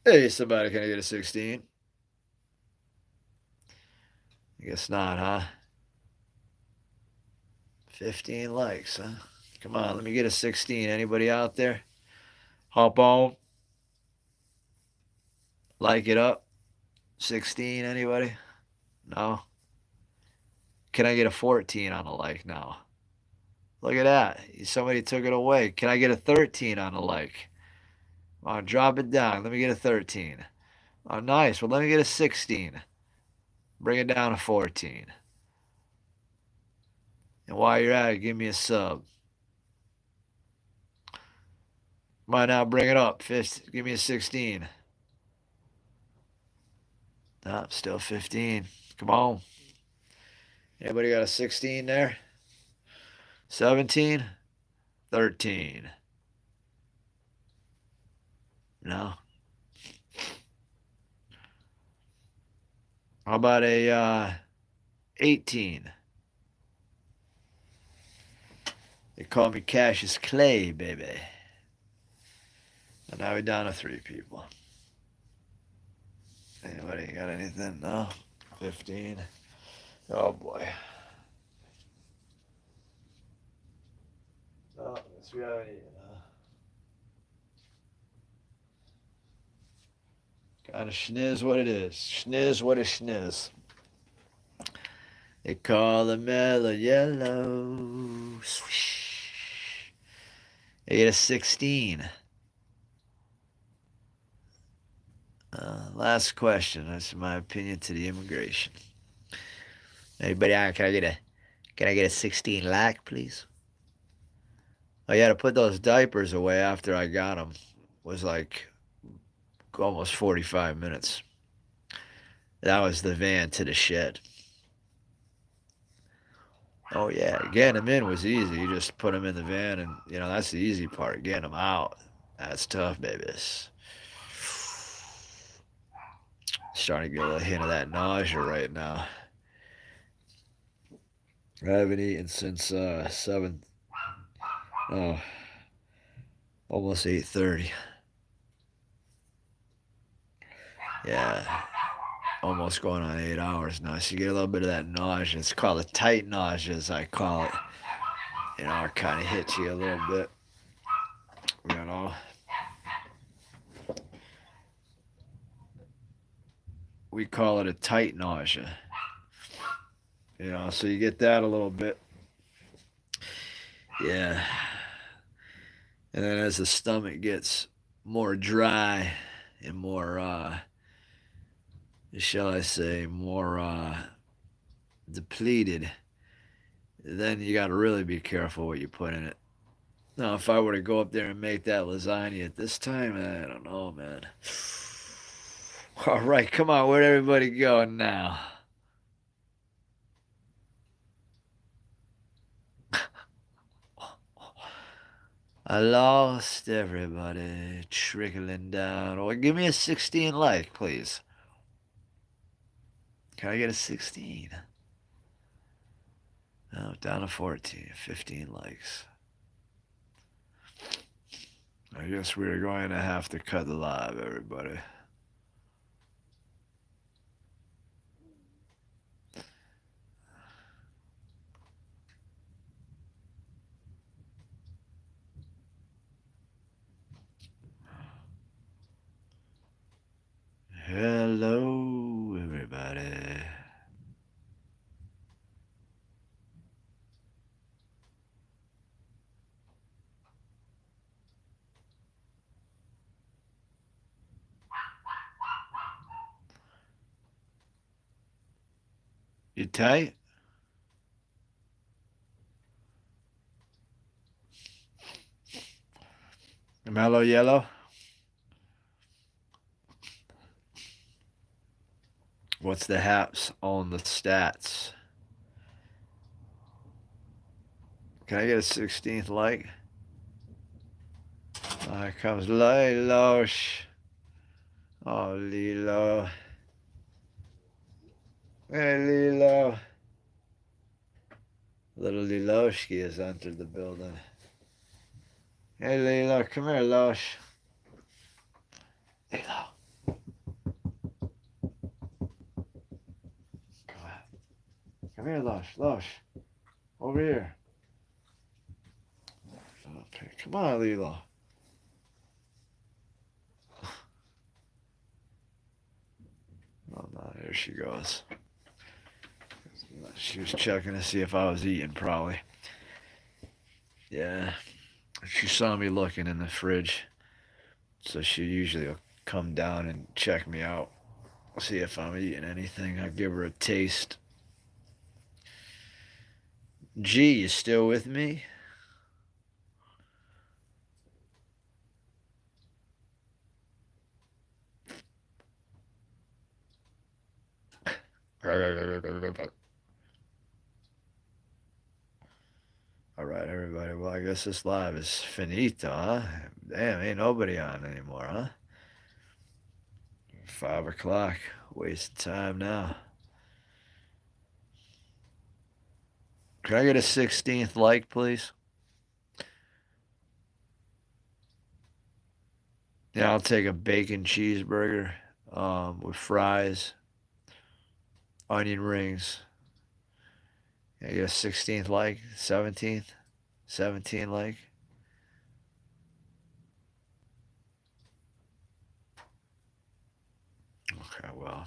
Hey, somebody, can I get a 16? I guess not, huh? 15 likes, huh? Come on, let me get a 16. Anybody out there? Hop on. Like it up. 16, anybody? No? Can I get a 14 on the like now? Look at that. Somebody took it away. Can I get a 13 on the like? Oh, drop it down. Let me get a 13. Oh, nice. Well, let me get a 16. Bring it down to 14. And while you're at it, give me a sub. Might now bring it up. Fist, give me a 16. Nope, still 15. Come on. Anybody got a 16 there? 17? 13. No. How about a 18? They call me Cassius Clay, baby. And now we're down to 3 people. Anybody got anything? No? 15. Oh boy. Oh, guess we haven't eaten, huh? Kind of schniz what it is. Schniz what is schniz. They call the mellow yellow. Swish. They get a 16. Last question. That's my opinion to the immigration. Anybody on? Can I get a 16 lakh, please? Oh, yeah, to put those diapers away after I got them was like almost 45 minutes. That was the van to the shed. Oh, yeah, getting them in was easy. You just put them in the van, and, that's the easy part. Getting them out. That's tough, babies. Starting to get a little hint of that nausea right now. I haven't eaten since 7. Oh, almost 8:30. Yeah, almost going on 8 hours now. So you get a little bit of that nausea. It's called a tight nausea, as I call it. It kind of hits you a little bit. You know. We call it a tight nausea. So you get that a little bit. Yeah. And then as the stomach gets more dry and more, shall I say, more depleted, then you got to really be careful what you put in it. Now, if I were to go up there and make that lasagna at this time, I don't know, man. All right, come on, where'd everybody go now? I lost everybody trickling down. Or give me a 16 like, please. Can I get a 16? No, down to 14. 15 likes. I guess we're going to have to cut the live, everybody. Hello, everybody. You tight? Mellow yellow? What's the haps on the stats? Can I get a 16th like? Here comes Lilosh. Oh, Lilo. Hey, Lilo. Little Liloshki has entered the building. Hey, Lilo. Come here, Losh. Lilo. Come on. Come here, Losh. Losh. Over here. Okay. Come on, Lilo. Oh, there she goes. She was checking to see if I was eating, probably. Yeah. She saw me looking in the fridge, so she usually will come down and check me out, see if I'm eating anything. I give her a taste. G, you still with me? All right, everybody. Well, I guess this live is finito, huh? Damn, ain't nobody on anymore, huh? 5 o'clock. Waste of time now. Can I get a 16th like, please? Yeah, I'll take a bacon cheeseburger with fries, onion rings. Can I get a 16th like? 17th? 17 like? Okay, well.